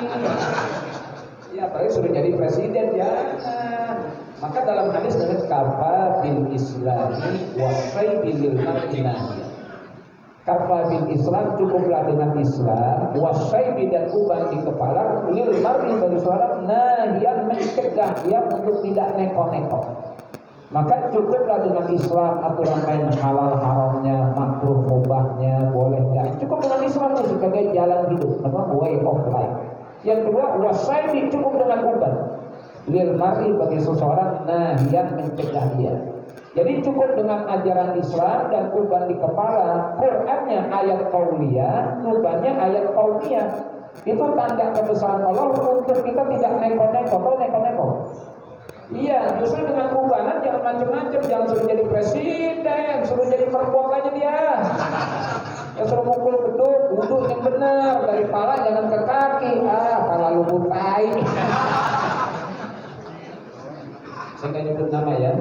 Ya, apalagi suruh jadi presiden, jangan. Maka dalam hadis dengan kafa bil islami wa bil mar'inah. Kafa bil Islam, cukuplah dengan Islam, wasaibi dan uban di kepala, lil mar'i bagi seorang nahiyan mencegah dia untuk tidak neko-neko. Maka cukuplah dengan Islam, aturan main halal haramnya, makruh mubahnya, boleh enggak. Cukup dengan Islam itu sebagai jalan hidup, apa way of life. Yang kedua, wasaibi, cukup dengan uban. Lil mar'i bagi seseorang nahiyan mencegah dia. Jadi cukup dengan ajaran Islam dan uban di kepala, Qur'annya ayat qauliyah, ubannya ayat qauliyah. Itu tanda kebesaran Allah untuk kita tidak neko-neko. Kau neko-neko? Iya, justru dengan ubanan jangan macam-macam, jangan suruh jadi presiden, suruh jadi perempuan aja dia. Yang suruh mukul beduk, wudhu yang benar, dari kepala jangan ke kaki. Kepala lubuk tai. Saya nggak nyebut nama ya.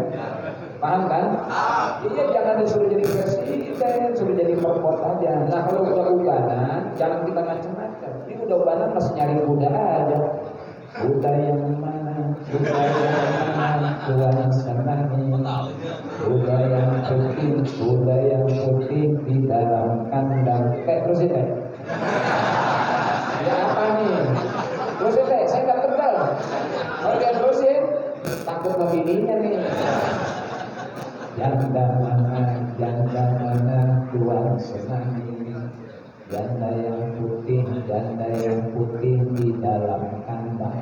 Paham kan? Iya, jangan disuruh jadi presiden, suruh jadi perempuan aja. Nah, kalau udah ubanan, jangan kita macam-macam. Ini udah ubanan masih nyari kuda aja. Kuda yang mana? Kuda yang mana? Tuhan senangi. Kuda yang putih di dalam kandang. Terusin deh. Ya apa nih? Terusin deh, saya nggak kenal. Oke, terusin. Takut sama bininya nih. Janda mana Tuhan senangi. Janda yang putih di dalam kandang.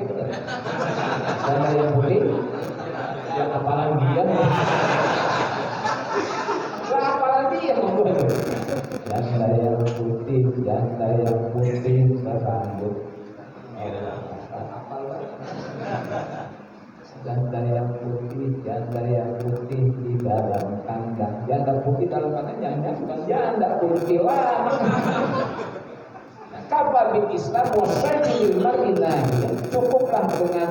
Janda yang putih, yang apalan dia? Lah apalan dia ngomong itu? Janda yang putih berambut. Janda yang putih di dalam kandang. Janda putih dalam kandang, jangan bukan janda putih lah. Kabar bil Islam wasaibil mar'inah. Cukuplah dengan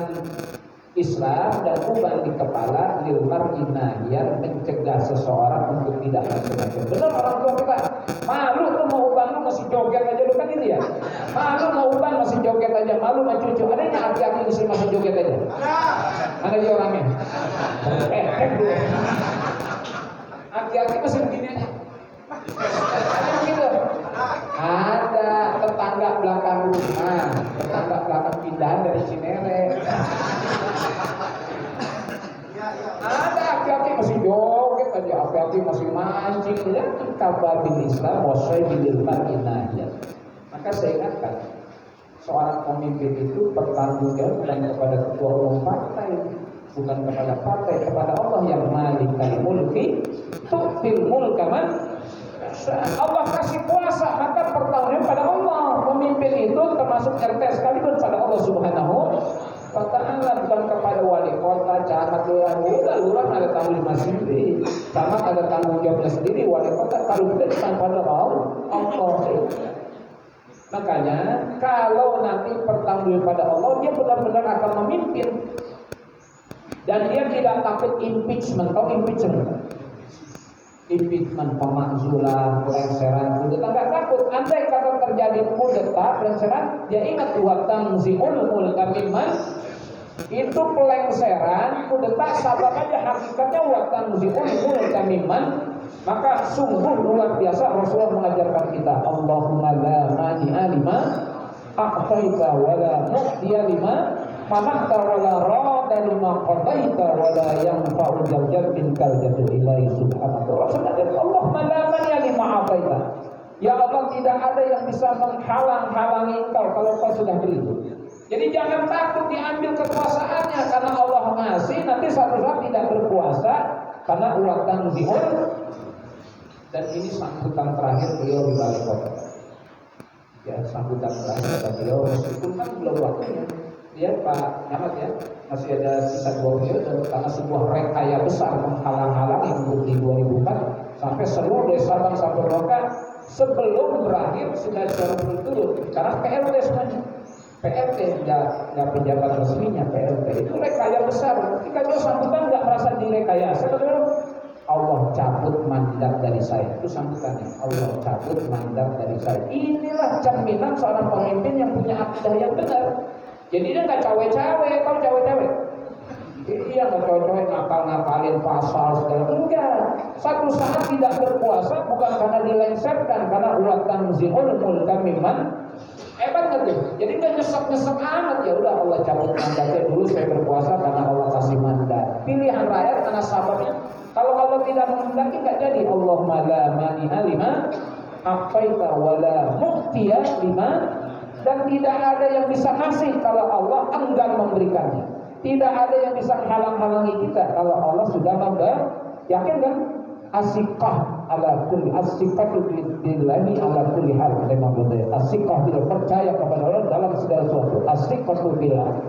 Islam dan uban di kepala lil mar'inah, yang mencegah seseorang untuk tidak macam-macam. Benar orang tua kita, malu tuh mau uban lu masih joget aja, lu kan ini ya. Malu mau uban masih joget aja, malu sama cucu. Adanya hati-hati di sini masih joget aja. Mana dia orangnya? Hati-hati masih begini aja. Ada begitu. Ada tetangga belakang rumah, tetangga belakang pindahan dari Cinere. Ada hati-hati masih joget aja, hati-hati masih mancing. Ya, kabar bil Islam wasai bil mar'inah. Maka saya ingatkan, seorang pemimpin itu bertanggung jawab bukan kepada ketua umum partai, bukan kepada partai, kepada Allah yang malikal mulki tu'til mulka man. Allah kasih kuasa, maka pertanggungjawaban pada Allah. Pemimpin itu termasuk RT sekalipun pada Allah Subhanahu wa ta'ala, bukan kepada wali kota, camat, lurah ada tanggung jawab sendiri, camat ada tanggung jawabnya sendiri, wali kota kalau kita pada Allah. Makanya kalau nanti pertanggung pada Allah, dia benar-benar akan memimpin dan dia tidak takut impeachment. Tahu impeachment? Impeachment, pemakzulan, pelengseran, kudeta, nggak takut. Andai kata terjadi kudeta, pelengseran, dia ingat watang ziul mulka mimman. Itu pelengseran, kudeta, sabab aja hakikatnya watang ziul mulka mimman. Maka sungguh luar biasa Rasulullah mengajarkan kita, Allahumma la mani'a lima a'taita wa la mu'tiya lima mana'ta wa la rada lima qadaita wa la yanfa'u jawjal minkal jadu ilahi subhanahu wa ta'ala. Allahumma la mani'a lima a'taita. Ya Allah, tidak ada yang bisa menghalang-halangi engkau kalau kau sudah beri. Jadi jangan takut diambil kekuasaannya, karena Allah ngasih, nanti suatu saat tidak berkuasa karena uang tanzihun. Dan ini sambutan terakhir beliau di Balai Kota. Ya, sambutan terakhir kata beliau, meskipun kan belum waktunya. Ya Pak Ahmad ya, masih ada sisa 2 periode karena sebuah rekaya besar menghalang-halangi untuk di 2004 sampai seluruh dari Sabang sampai Merauke sebelum berakhir sudah turun karena PLT semuanya. PLT nggak pejabat resminya, PLT itu rekaya besar. Ketika dia sambutan nggak merasa direkayasa, Allah cabut mandat dari saya. Itu sambutannya, Allah cabut mandat dari saya. Inilah cerminan seorang pemimpin yang punya akidah yang benar. Jadi dia nggak cawe-cawe, kau cawe-cawe. Iya nggak cawe-cawe ngapal-ngapalin pasal segala. Enggak. Satu saat tidak berkuasa bukan karena dilengsarkan, karena ulat tanzihul mulka mimman. Hebat nggak tuh? Jadi nggak nyesek-nyesek amat, ya udah Allah cabut mandatnya dulu, saya berkuasa karena Allah kasih mandat. Pilihan rakyat karena sabarnya. Kalau Allah tidak menghendaki nggak jadi. Allahumma la mani'a lima a'taita wa la mu'tiya lima. Dan tidak ada yang bisa ngasih kalau Allah enggan memberikannya. Tidak ada yang bisa menghalang-halangi kita kalau Allah sudah memberi. Yakin kan? Asikah ala kulli asikatu billahi ala kulli hal. Memang benar. Asikah bila percaya kepada Allah dalam segala sesuatu. Asikatu billah.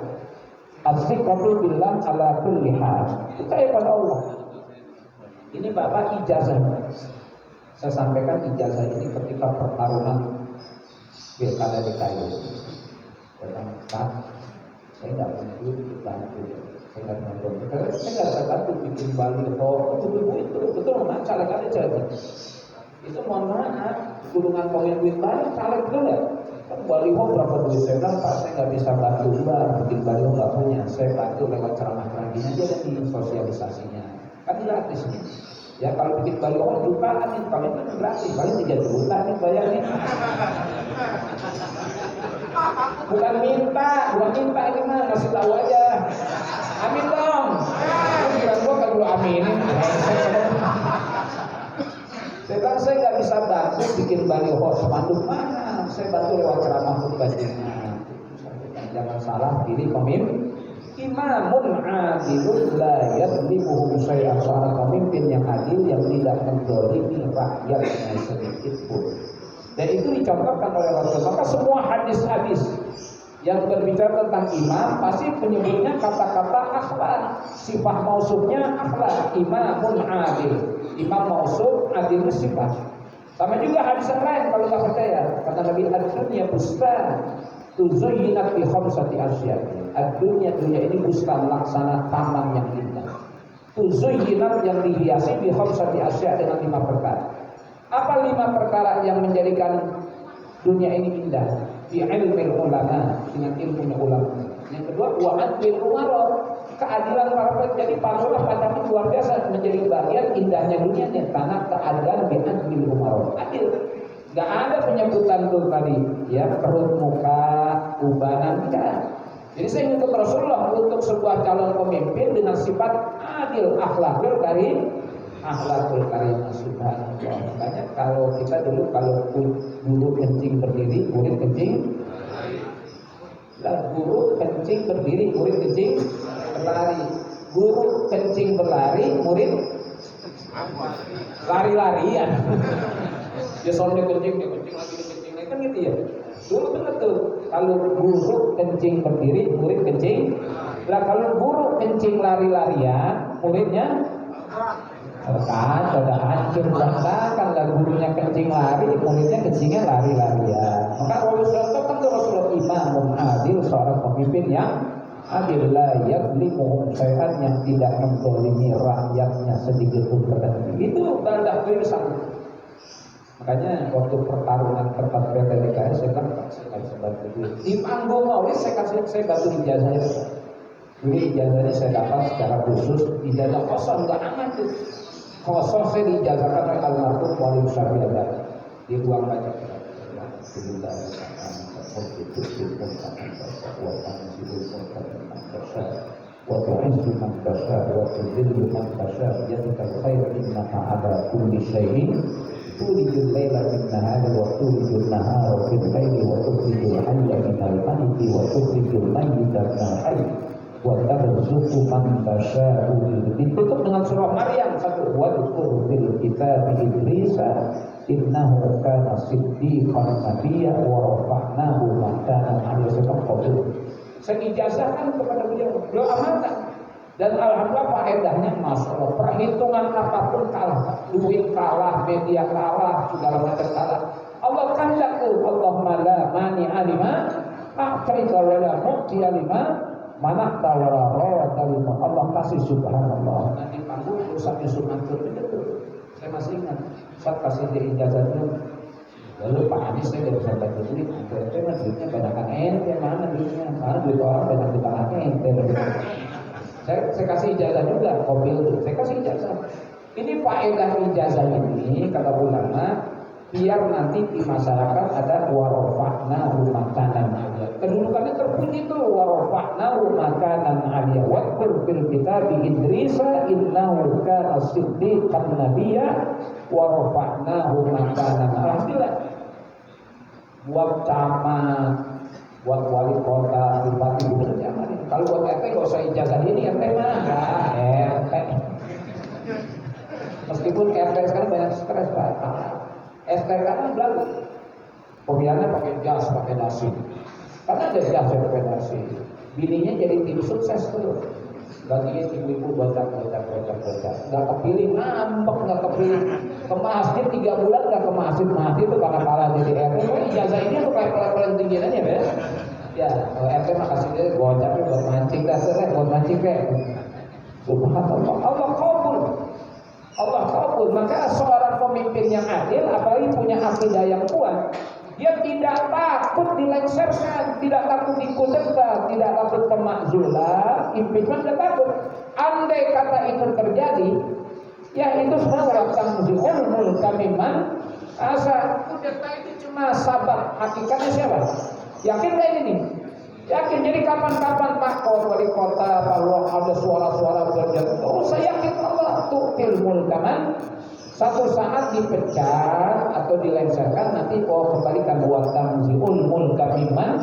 Asikatu billah ala kulli hal. Percaya pada Allah. Ini Bapak ijazah. Saya sampaikan ijazah ini ketika pertarungan pilkada DKI. Pak, saya nggak punya duit bantu. Saya nggak punya duit. Saya nggak bisa bantu bikin baliho. Itu betul nggak? Caleg ada caleg. Itu mohon maaf, gulungan koin duit banyak caleg betul nggak? Kan baliho berapa duit? Saya bilang Pak, saya nggak bisa bantu Mbak, bikin baliho nggak punya. Saya bantu lewat ceramah-ceramah aja dan di sosialisasinya. Kan gratis nih. Ya kalau bikin baliho jutaan nih, kalau itu gratis, paling 3 juta nih bayarnya. Bukan minta ini mah ngasih tahu aja. Amin dong. Kira gua kan lu aminin. Saya bilang saya nggak bisa bantu bikin baliho spanduk mana. Saya bantu lewat ceramah khutbahnya. Jangan salah pilih pemimpin. Imamun adilun la yadlimuhum syai'an. Seorang pemimpin yang adil yang tidak menzalimi rakyatnya sedikit pun. Dan itu dicontohkan oleh Rasul. Maka semua hadis-hadis yang berbicara tentang imam pasti menyebutnya kata-kata akhlak. Sifat mausufnya akhlak. Imamun adil. Imam mausuf, adil sifat. Sama juga hadis yang lain kalau nggak percaya. Kata Nabi ad-dunya bustan tuzuyyinat bi khamsati asya. Dunia ini bustan laksana taman yang indah. Tuzuyyinat yang dihiasi bi khamsati asya dengan 5 perkara. Apa 5 perkara yang menjadikan dunia ini indah? Bi ilmil ulama, dengan ilmunya ulama. Yang kedua, wa adlil umara, keadilan para pemimpin. Jadi panglima pandang luar biasa menjadi bagian indahnya dunia karena keadilan bi adlil umara. Adil. Gak ada penyebutan tuh tadi, ya perut muka, ubanan, enggak. Jadi saya ingin Rasulullah untuk sebuah calon pemimpin dengan sifat adil, akhlakul karim, akhlakul karim. Subhanallah. Makanya kalau kita dulu kalau guru kencing berdiri, murid kencing. Lah guru kencing berdiri, murid kencing berlari. Guru kencing berlari, murid lari-larian. Dia soalnya kencing lagi kan gitu ya. Dulu benar tuh. Kalau guru kencing berdiri, murid kencing. Lah kalau guru kencing lari-larian, muridnya kan udah hancur berantakan. Lah gurunya kencing lari, muridnya kencingnya lari-larian. Maka Rasulullah kan tuh Rasulullah imamun adil, seorang pemimpin yang adil, la yadlimuhum syai'an, yang tidak menzalimi rakyatnya sedikit pun tertentu. Itu bandah kewisan. Makanya waktu pertarungan kertas PTDKS saya kan saya bisa bantu di panggung maulid saya bantu ijazahnya. Jadi ijazahnya saya dapat secara khusus, ijazah kosong nggak aman tuh. Kosong saya diijazahkan oleh almarhum Wali Syariah di ruang baca. Wa tu'izzu man tasha wa tudhillu man tasha biyadika al-khair innaka 'ala kulli syai'in tulijul laila bin nahari wa tulijul nahara fil laili wa tukhrijul hayya minal mayyiti wa tukhrijul mayyita minal hayy wa tarzuqu man tasha'u. Ditutup dengan surah Maryam satu, wa dzkur fil kitab Idris innahu kana siddiqan nabiyya wa rafa'nahu makanan 'aliyya. Saya ijazahkan kepada beliau amanah. Dan alhamdulillah faedahnya masalah perhitungan apapun kalah, duit kalah, media kalah, segala macam kalah. Allah kehendak tuh, Allahumma la mani'a lima a'taita wa la mu'tiya lima mana'ta wa la radda lima. Allah kasih, subhanallah. Nanti panggung rusaknya Sumatur itu tuh. Saya masih ingat saat kasih dia ijazah dulu. Lalu Pak Anies saya udah bisa baca duit, ente mah duitnya banyakan ente, mana duitnya? Mana duit orang banyak di tangannya ente. Saya kasih ijazah juga, mobil itu, saya kasih ijazah. Ini faedah ijazah ini kata ulama, biar nanti di masyarakat ada warofa'nahu makanan aliyah. Kedudukannya terpuji tuh, warofa'nahu makanan aliyah. Wadkur fil kitabi Idrisa innahu kana siddiqan nabiyya warofa'nahu makanan. Alhamdulillah. Buat camat, buat wali kota, bupati, gubernur zaman. Kalau buat RT gak usah ijazah ini, RT mah RT. Meskipun RT sekarang banyak stres, Pak. STK kan belagu. Pemilihannya pakai jas, pakai nasi. Karena ada jas yang pakai nasi. Bininya jadi tim sukses tuh. Baginya ibu-ibu bocah. Gak kepilih, ngambek gak kepilih. Ke masjid 3 bulan gak ke masjid itu karena kalah jadi RT. Ijazah ini tuh kayak pelan-pelan tinggiannya ya. Ya, RT makasih dia bocah buat mancing dah, buat mancing deh. Subhanallah, Allah kabul. Allah kabul. Maka seorang pemimpin yang adil, apalagi punya akidah yang kuat, dia tidak takut dilengsarkan, tidak takut dikudeta, tidak takut pemakzulan, impeachment, tidak takut. Andai kata itu terjadi, ya itu semua waktu zi'ul kamiman asa. Kudeta itu cuma sabab, hakikatnya siapa? Yakin gak ini? Yakin. Jadi kapan-kapan Pak wali kota, Pak Luang ada suara-suara berjatuh. Oh, saya yakin Allah tu'til mulkaman. Satu saat dipecat atau dilengsarkan, nanti kembalikan buat tamzi'ul mulka mimman.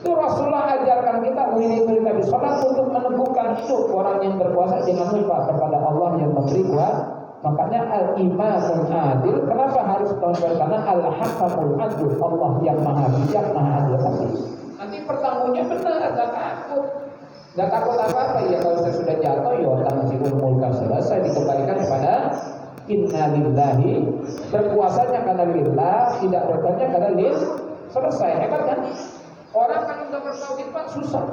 Itu Rasulullah ajarkan kita wirid-wirid Nabi sholat untuk meneguhkan hidup orang yang berkuasa. Jangan lupa kepada Allah yang memberi kuat. Makanya al-imamul adil. Kenapa harus tahun karena al-hakamul adil, Allah yang maha bijak, maha adil. Nanti pertanggungnya benar, gak takut. Gak takut apa-apa. Ya kalau saya sudah jatuh, ya tamzi'ul mulka selesai, dikembalikan kepada inna lillahi. Berkuasanya karena lillah, tidak berkuasanya karena lil. Selesai, hebat kan? Orang kan udah bertauhid Pak susah,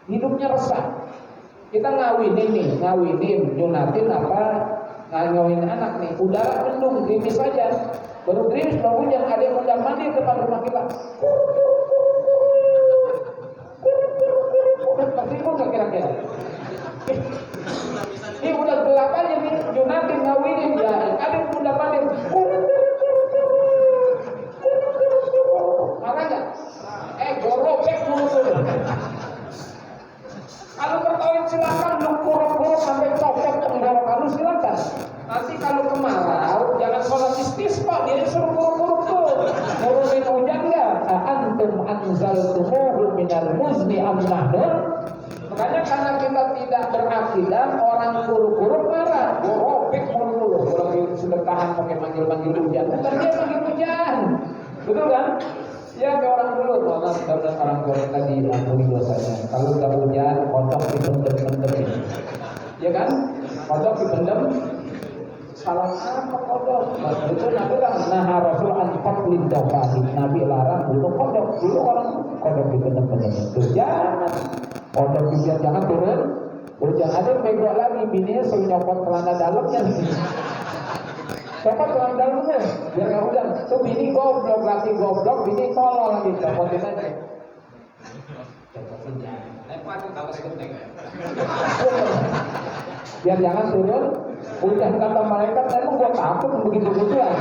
hidupnya resah. Kita ngawinin, nyunatin apa, ngawinin anak nih, udara mendung, gerimis saja. Baru gerimis, belum hujan, ada yang undang mandi depan rumah kita. Tertimbun gak kira-kira? Ini udah gelap aja nih, nyunatin, ngawinin, ya ada yang undang mandi. Marah gak? Gorobek dulu. Kalau bertauhid silakan, lukur-lukur sampai copot tenggorokan kamu silakan. Nanti kalau kemarau jangan sholat istisqa, dia suruh kuruk-kuruk tuh. Nurunin hujan enggak? Antum anzaltumuhu minal muzni am nahdun. Makanya karena kita tidak berakidah, orang kuruk-kuruk marah. Gorobek mulu. Kalau sudah tahan pakai manggil-manggil hujan, bukan dia manggil hujan. Betul kan? Ya ke orang dulu, mudah-mudahan orang tua kita diampuni dosanya. Kalau udah hujan, kodok dipendem-pendem. Ya kan? Kodok dipendem. Salah apa kodok? Itu Nabi lah. Nah Rasul anfaklin dofati. Nabi larang dulu kodok. Dulu orang kodok dipendem-pendem. Itu jangan. Kodok hujan jangan turun. Hujan ada megok lagi. Bininya suruh nyopot celana dalamnya. Copot celana dalamnya, biar nggak hujan. Tuh bini goblok lagi, bini tolol lagi, copotin aja. Biar jangan turun hujan. Kata malaikat, emang gua takut begitu-begituan.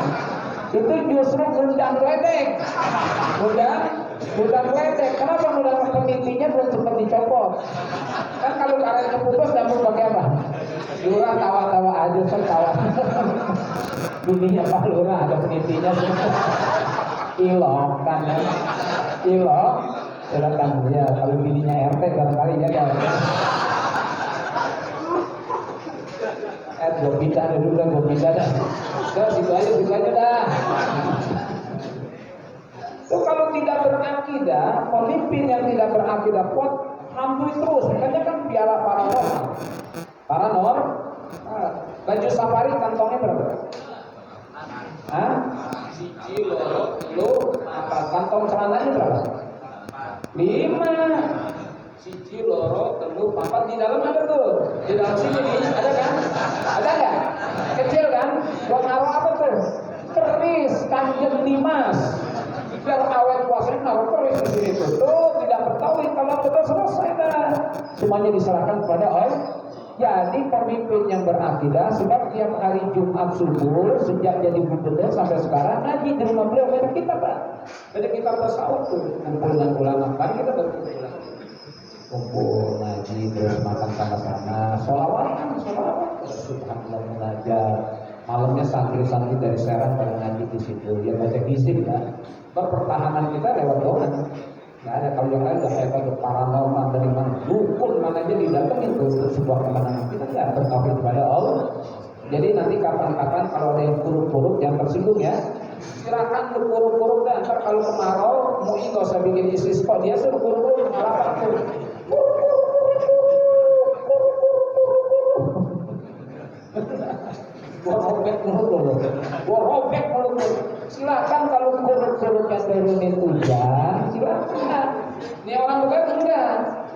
Itu justru undang ledek. Undang ledek. Kenapa undang penitinya belum sempat dicopot? Kan kalau karetnya putus, kamu pakai apa? Lurah tawa-tawa aja, tertawa. Bininya Pak Lurah ada penitinya. Ilok kan ya. Ilok. Silakan ya, kalau bininya RT barangkali ya kan. Gue pindah dulu dah, gue pindah dah. Udah situ aja dah. So, kalau tidak berakidah, pemimpin yang tidak berakidah kuat, hambui terus. Makanya kan piala paranormal. Baju safari kantongnya berapa? Hah? Siji loro telu apa? Kantong celananya berapa? 5. Siji loro telu papat, di dalam ada tuh. Di dalam sini ada kan? Ada nggak? Kecil kan? Buat naruh apa tuh? Keris, Kanjeng Dimas. Biar awet puasanya naruh keris di sini tuh. Tuh tidak bertauhid, kalau betul selesai dah. Semuanya diserahkan kepada Allah. Jadi pemimpin yang berakidah, sebab tiap hari Jumat subuh sejak jadi gubernur sampai sekarang ngaji di rumah beliau. Beda kita Pak, beda kita bersawat tuh kumpul dengan ulama. Kan kita berkumpul, kumpul ngaji terus makan sama-sama, sholawat, subhanallah mengajar. Malamnya santri-santri dari Serang pada ngaji di situ, dia baca hizib kan. Pertahanan kita lewat doa. Nggak ada, kalau yang lain udah hebat, paranormal dari mana, dukun mana aja didatengin tuh untuk sebuah kemenangan. Kita nggak bertauhid kepada Allah. Jadi nanti kapan-kapan kalau ada yang kuruk-kuruk jangan tersinggung ya. Silakan lu kuruk-kuruk dah. Ntar kalau kemarau, MUI nggak usah bikin istisqa, dia suruh kuruk-kuruk ngalapan tuh. Gua robek mulut lo. Silakan kalau kuruk-kuruk yang turunin hujan, silakan. Ini orang berkata enggak.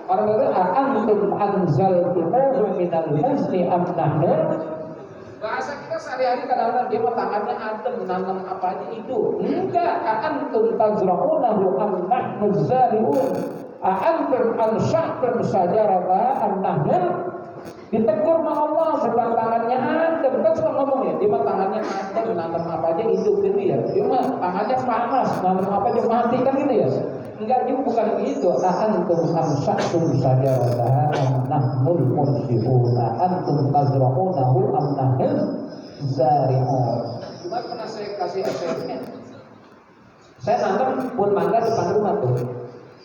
Orang berkata antum anzaltumuhu minal muzni am nahnu. Bahasa kita sehari-hari kadang-kadang dia mah tangannya adem, nanam apa aja itu. Enggak, antum tazra'unahu am nahnu zali'un. Antum ansha'tum sajarata am nahnu. Ditegur sama Allah, bukan tangannya adem. Kan suka ngomong ya, dia mah tangannya adem, nanam apa aja hidup gitu ya. Dia mah tangannya panas, nanam apa aja mati kan gitu ya. Enggak juga, bukan begitu. Antum amsaktum sajarataha am nahnul munsyi'una antum tazra'unahu am nahnul zari'un. Cuma pernah saya kasih SMS. Saya nanam pun mangga depan rumah tuh.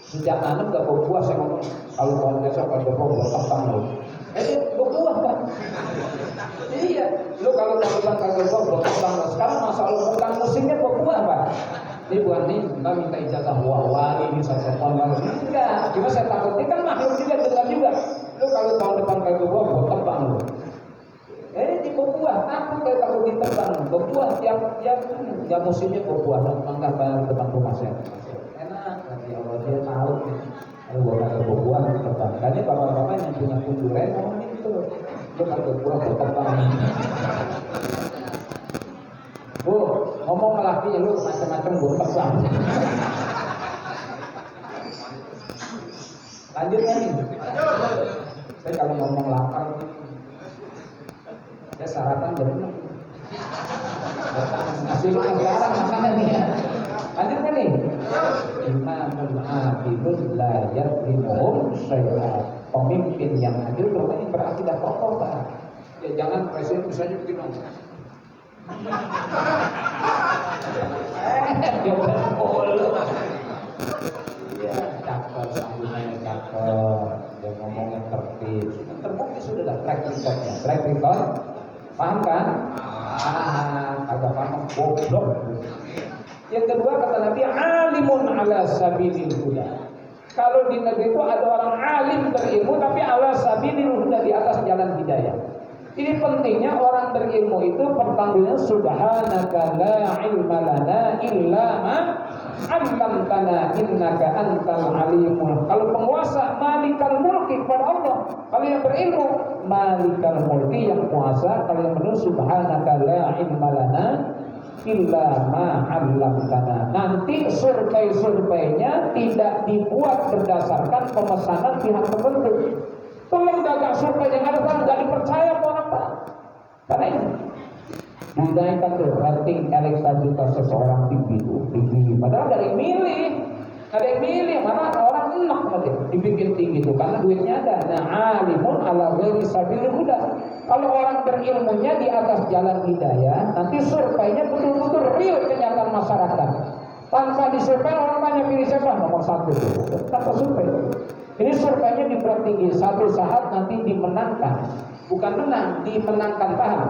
Sejak nanam gak berbuah, saya ngomong kalau pohon besok kalau berbuah tentang lo. Berbuah kan? Iya, lu kalau tahun kagak berbuah, sekarang masalah bukan musimnya berbuah Pak. Ini bukan nih, kita minta ijazah wah ini saksofon enggak. Cuma saya takutnya kan makhluk juga dengar juga. Lu kalau tahun depan kagak berbuah, tebang lu. Di berbuah, takut kayak takut ditebang. Berbuah tiap musimnya berbuah. Mangga bayar depan rumah saya. Enak, nanti Allah dia tahu. Kalau gua kagak berbuah, tebang. Kayaknya bapak-bapak yang punya kunduren ngomong gitu. Lu kagak berbuah, tebang. Bu, ngomong ke lakinya lu macam-macam gue tebang. Lanjut nih. Saya kalau ngomong lapar, saya sarapan berenang. Ngasih makan sekarang makanan nih ya. Lanjut kan nih. Imamul adilun la yadlimuhum syai'an. Pemimpin yang adil berarti berakidah kokoh Pak. Ya jangan presiden misalnya begini. Jodoh polo. Ya, cakep, sambungannya cakep. Dia ngomongnya tertib. Terbukti sudah ada track recordnya. Track record, paham kan? Agak paham, goblok. Yang kedua kata Nabi, alimun ala sabilil huda. Kalau di negeri itu ada orang alim berilmu, tapi ala sabilil huda, di atas jalan hidayah. Ini pentingnya orang berilmu itu pertanyaan subhanaka la ilma lana illa ma 'allamtana innaka antal alimul. Kalau penguasa malikal mulki kepada Allah. Kalau yang berilmu malikal mulki yang kuasa. Kalau yang benar subhanaka la ilma lana illa ma 'allamtana. Nanti survei-surveinya tidak dibuat berdasarkan pemesanan pihak tertentu. Lembaga survei yang ada sekarang nggak dipercaya orang Pak. Karena ini dinaikkan tuh rating elektabilitas seseorang tinggi. Padahal dari milih, mana orang enak nanti dibikin tinggi tuh karena duitnya ada. Nah, alimun ala ghairi sabilil huda. Kalau orang berilmunya di atas jalan hidayah, nanti surveinya betul-betul real kenyataan masyarakat. Tanpa disurvei orang tanya pilih siapa, nomor nomor 1 tanpa survei. Ini surveinya dibuat tinggi, satu saat nanti dimenangkan, bukan menang, dimenangkan, paham?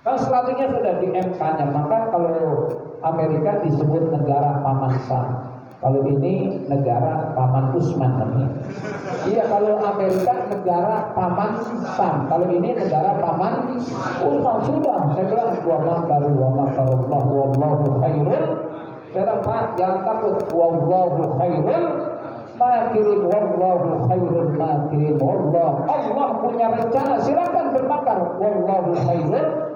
Kalau selanjutnya sudah di MK-nya, maka kalau Amerika disebut negara paman Sam, kalau ini negara paman Usman namanya. Iya, kalau Amerika negara paman Sam, kalau ini negara paman Usman. Sudah, saya bilang wallahu khairul. Sekarang Pak, jangan takut, wallahu khairul makirin, wallahu khairul makirin. Allah punya rencana, silakan berbakar, wallahu khairul.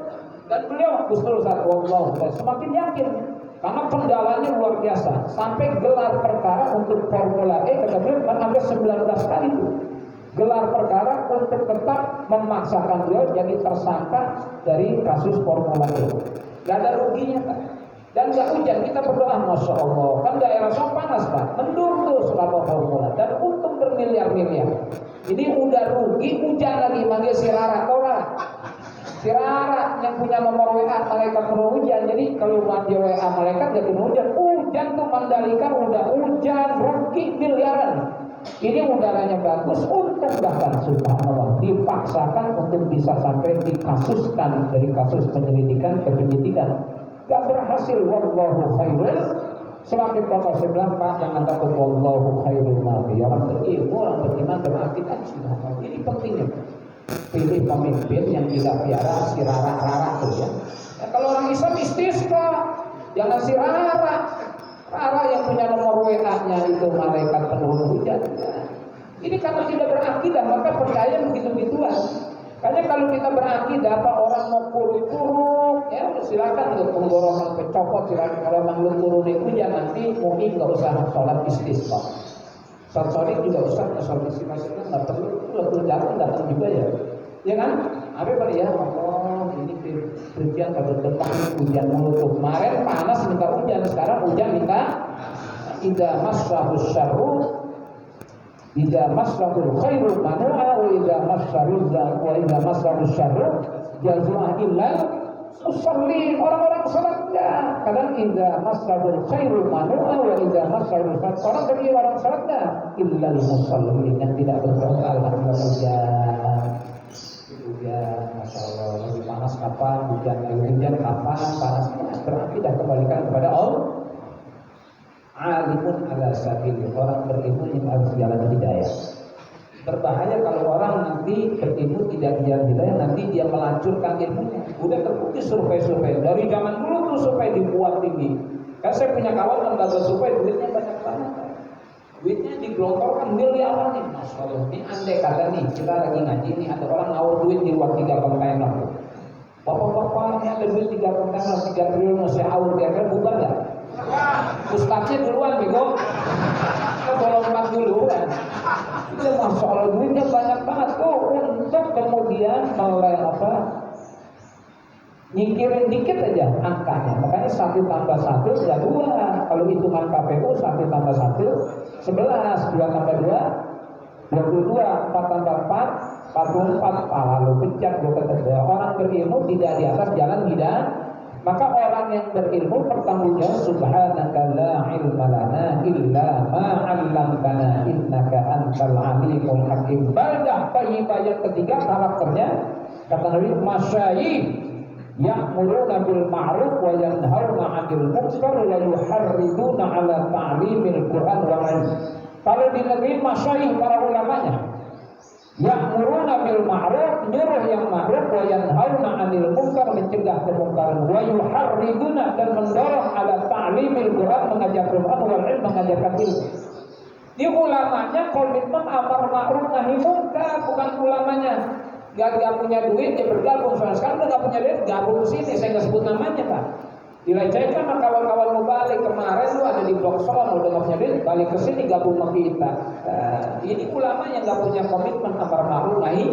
Dan beliau Gustur Ustaz wallahu semakin yakin karena kendalanya luar biasa, sampai gelar perkara untuk Formula E kata beliau sampai 19 kali itu gelar perkara untuk tetap memaksakan beliau jadi tersangka dari kasus Formula E. Gak ada ruginya Pak. Dan gak hujan, kita berdoa Masya Allah, kan daerah so panas Pak, mendung tuh selama Formula dan untung bermiliar-miliar. Ini udah rugi, hujan lagi manggil si Rara, tau Rara? Si Rara yang punya nomor WA malaikat penuh hujan. Jadi kalau mandi WA malaikat gak penuh hujan. Hujan tuh Mandalika udah hujan, rugi miliaran. Ini udaranya bagus, untung bahkan subhanallah dipaksakan untuk bisa sampai dikasuskan dari kasus penyelidikan ke penyidikan. Gak berhasil, wallahu khairul. Semakin bapak saya bilang Pak, jangan takut, wallahu khairul nabi. Orang berilmu, orang beriman, berakidah. Ini pentingnya. Pilih pemimpin yang tidak piara si Rara tuh ya. Kalau orang Islam istisqa, jangan si Rara yang punya nomor WA-nya itu malaikat penuh hujan. Ini karena tidak berakidah maka percaya begitu-gituan. Karena kalau kita berakidah apa orang mau kuruk ya silakan untuk penggorokan kecopot, silakan kalau memang lu turunin hujan nanti mungkin nggak usah sholat istisqa. Sore juga Ustaz, sholat istisqa nggak perlu, kalau jarang datang juga ya kan? Apa Pak ya? Oh ini hujan pada depan hujan mulu. Kemarin panas minta hujan, sekarang hujan minta. Idza masrahus syarru, idza masrahul khairu manu'a, wa idza masrahus syarru jazua illal musalli. Orang-orang salatnya kadang idza masrahul khairu manu'a wa idza masrahul syarru, orang dari orang salatnya illal musalli, yang tidak berdoa alhamdulillah. Hujan, Masya Allah, lagi panas kapan, hujan kapan, panasnya berakidah kembalikan kepada Allah. Alimun ala sabili, orang berilmu yang harus jalan hidayah. Berbahaya kalau orang nanti berilmu tidak jalan hidayah, nanti dia melancurkan ilmunya. Udah terbukti survei-survei dari zaman dulu tuh survei dibuat tinggi. Kan saya punya kawan lembaga survei duitnya banyak banget. Duitnya digelontorkan miliaran nih, Masya Allah. Ini andai kata nih, kita lagi ngaji nih, ada orang ngawur duit di luar 3 kontainer. Bapak-bapak, ini ada duit 3 kontainer, 3 triliun, saya awur, kira-kira bubar gak? Ustaznya duluan, bego. Kita tolong empat duluan. Itu Masya Allah, duitnya banyak banget tuh, untuk kemudian nyingkirin dikit aja angkanya. Makanya 1 tambah 1 sudah 2. Kalau hitungan KPU 1 tambah 1 11, 2 tambah 2 22, 4 tambah 4 44. Lalu bejat gue kata orang berilmu tidak di atas jalan hidayah. Maka orang yang berilmu bertanggung jawab subhanaka la ilma lana illa ma 'allamtana innaka antal alimul hakim. Baldah thayyibah yang ketiga karakternya kata Nabi masyayikh ya'muruna bil ma'ruf wa yanhauna 'anil munkar wa yuharriduna 'ala ta'limil Qur'an wal 'ilm. Kalau di negeri masyayikh para ulamanya ya'muruna bil ma'ruf, nyuruh yang ma'ruf, wa yanhauna 'anil munkar, mencegah kemungkaran, wa yuharriduna, dan mendorong 'ala ta'limil Qur'an, mengajar Qur'an wal 'ilm, mengajarkan ilmu. Ini ulamanya komitmen amar ma'ruf nahi munkar, bukan ulamanya. Gak punya duit dia bergabung, soalnya sekarang udah gak punya duit gabung sini, saya nggak sebut namanya Pak. Dilecehkan sama kawan-kawan mau balik kemarin lu ada di blok sono udah gak punya duit balik ke sini gabung sama kita. Ini ulama yang gak punya komitmen amar ma'ruf nahi.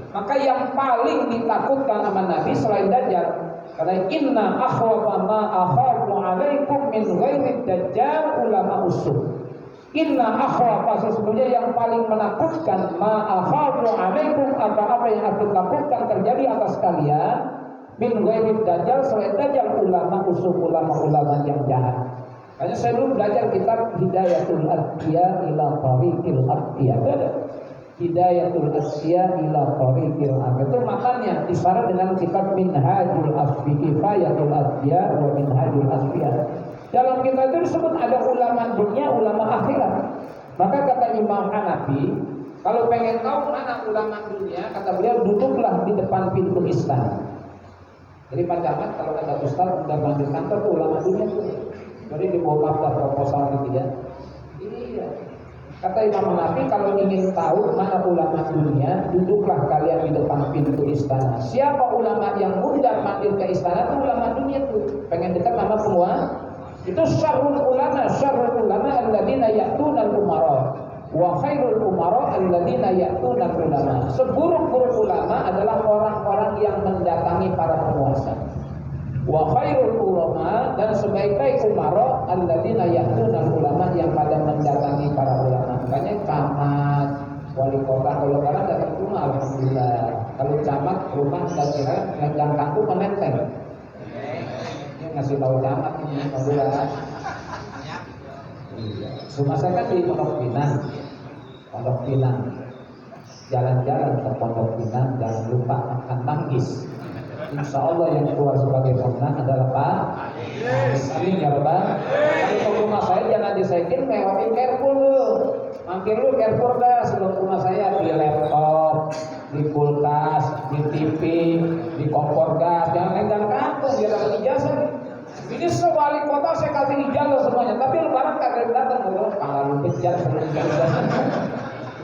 Maka yang paling ditakutkan sama Nabi selain Dajjal, karena inna akhwafa ma akhafu alaikum min ghairi dajjal ulama usul. Inna akhwafa, sesungguhnya yang paling menakutkan ma akhafu alaikum, apa-apa yang aku takutkan terjadi atas kalian min ghairi dajjal, selain Dajjal ulama usul, ulama-ulama yang jahat. Hanya saya dulu belajar kitab Hidayatul Adqiya ila Tariqil Adqiya. Hidayatul Adqiya ila Tariqil Adqiya. Itu makanya disyarat dengan kitab Minhajul Asfi, Kifayatul Adqiya wa Minhajul Asfiya. Dalam kitab itu disebut ada ulama dunia, ulama akhirat. Maka kata Imam Hanafi, kalau pengen tahu mana ulama dunia, kata beliau duduklah di depan pintu istana. Jadi Pak Camat kalau ada ustaz udah manggil kantor tuh ulama dunia tuh. Jadi dibawa daftar proposal gitu ya. Iya. Kata Imam Hanafi kalau ingin tahu mana ulama dunia, duduklah kalian di depan pintu istana. Siapa ulama yang undang manggil ke istana itu ulama dunia tuh. Pengen dekat sama semua. Itu syarrul ulama alladzina ya'tuna al-umara wa khairul umara alladzina ya'tuna al-ulama. Seburuk-buruk ulama adalah orang-orang yang mendatangi para penguasa. Wa khairul ulama, dan sebaik-baik umara alladzina ya'tuna al-ulama, yang pada mendatangi para ulama. Makanya camat, wali kota kalau sekarang datang ke rumah alhamdulillah. Kalau camat rumah dan kira yang kampung menenteng. Ngasih tahu camat ini alhamdulillah. Rumah saya kan di Pondok Pinang. Jalan-jalan ke Pondok Pinang, jangan lupa makan manggis. Insya Allah yang keluar sebagai pemenang adalah Pak. Amin ya Pak. Kalau ke rumah saya jangan disekin, mewakin Carrefour lu. Mampir lu Carrefour dah sebelum rumah saya, di laptop, di kulkas, di TV, di kompor gas. Jangan pegang kampung biar dapat ijazah. Ini sewali kota saya kasih ijazah semuanya, tapi lebaran kagak datang. Kalau lu bejat sebelum ijazah.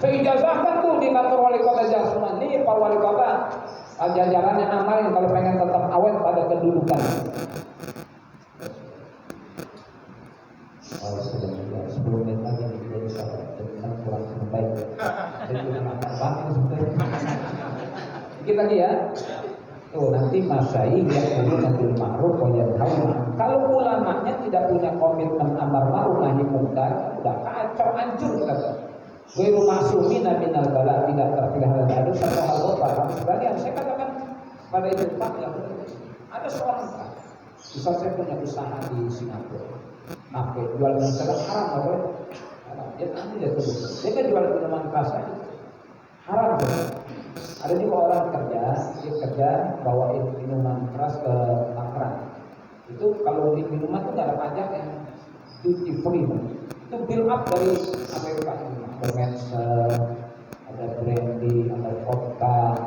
Saya ijazahkan tuh di kantor wali kota semua. Nih Pak Wali Kota, jajarannya amalin kalau pengen tetap awet pada kedudukan. Oh, sudah 10 menit lagi nih, jadi saya kurang baik. Jadi makan banget sebetulnya. Dikit lagi ya. Tuh nanti masyayikh yang dulu nabil ma'ruf wa yanhauna. Kalau ulamanya tidak punya komitmen amar ma'ruf nahi munkar, udah kacau hancur kata. Ghairu ma'sumina minal bala, tidak terpilih dari satu hal bapak. Sebagian saya katakan pada itu Pak ya, ada seorang Pak. Misal saya punya usaha di Singapura, nape jual minuman haram apa? Dia nanti dia tulis, dia kan jual minuman keras aja, haram. Ada juga orang dia kerja bawain minuman keras ke Tangerang. Itu kalau di minuman itu nggak ada pajaknya, duty free. Itu build up dari Amerika. Ada Manson, ada Brandy, ada vodka,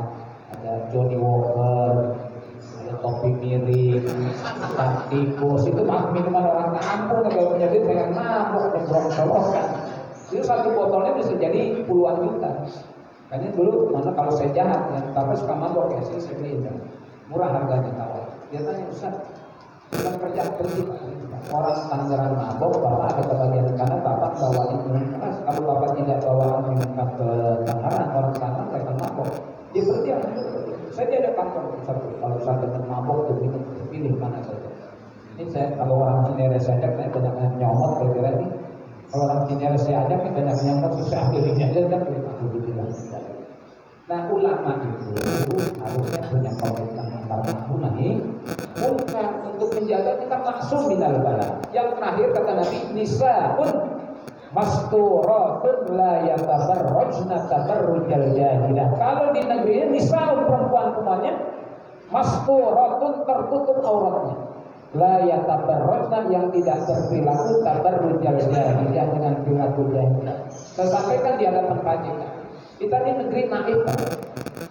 ada Johnny Walker, ada topi miring, tikus. Itu minuman orang kampung kalau punya duit pengen mabuk dan berong-berong. Itu satu botolnya bisa jadi puluhan juta. Kayaknya dulu mana kalau saya jahat ya, tapi suka mabok ya, saya beliin kan. Murah harganya tawar. Dia tanya, Ustaz, bukan kerja pergi orang Tangerang mabok, bapak ada bagian kanan, bapak bawain minum keras. Kalau bapak tidak bawa minum keras ke Tangerang, orang Tangerang mereka mabok. Dia pergi, saya dia ada kantor satu. Kalau saya dengan mabok, dia pilih mana saja. Ini saya kalau orang Cinere saya ajak, saya banyak nyomot kira-kira ini. Kalau orang Cinere saya ajak, banyak nyomot, saya ambilnya aja kan. Nah ulama itu harusnya punya komitmen amar ma'ruf nahi munkar untuk menjaga kita maksum minal bala. Yang terakhir kata Nabi, nisaun masturatun la yatabarrajna tabarrujal jahilah. Kalau di negeri ini nisaun perempuan semuanya masturatun tertutup auratnya, la yatabarrajna yang tidak berperilaku tabarrujal jahilah dengan perilaku jahilah. Saya sampaikan di hadapan majikan. Kita di negeri naif,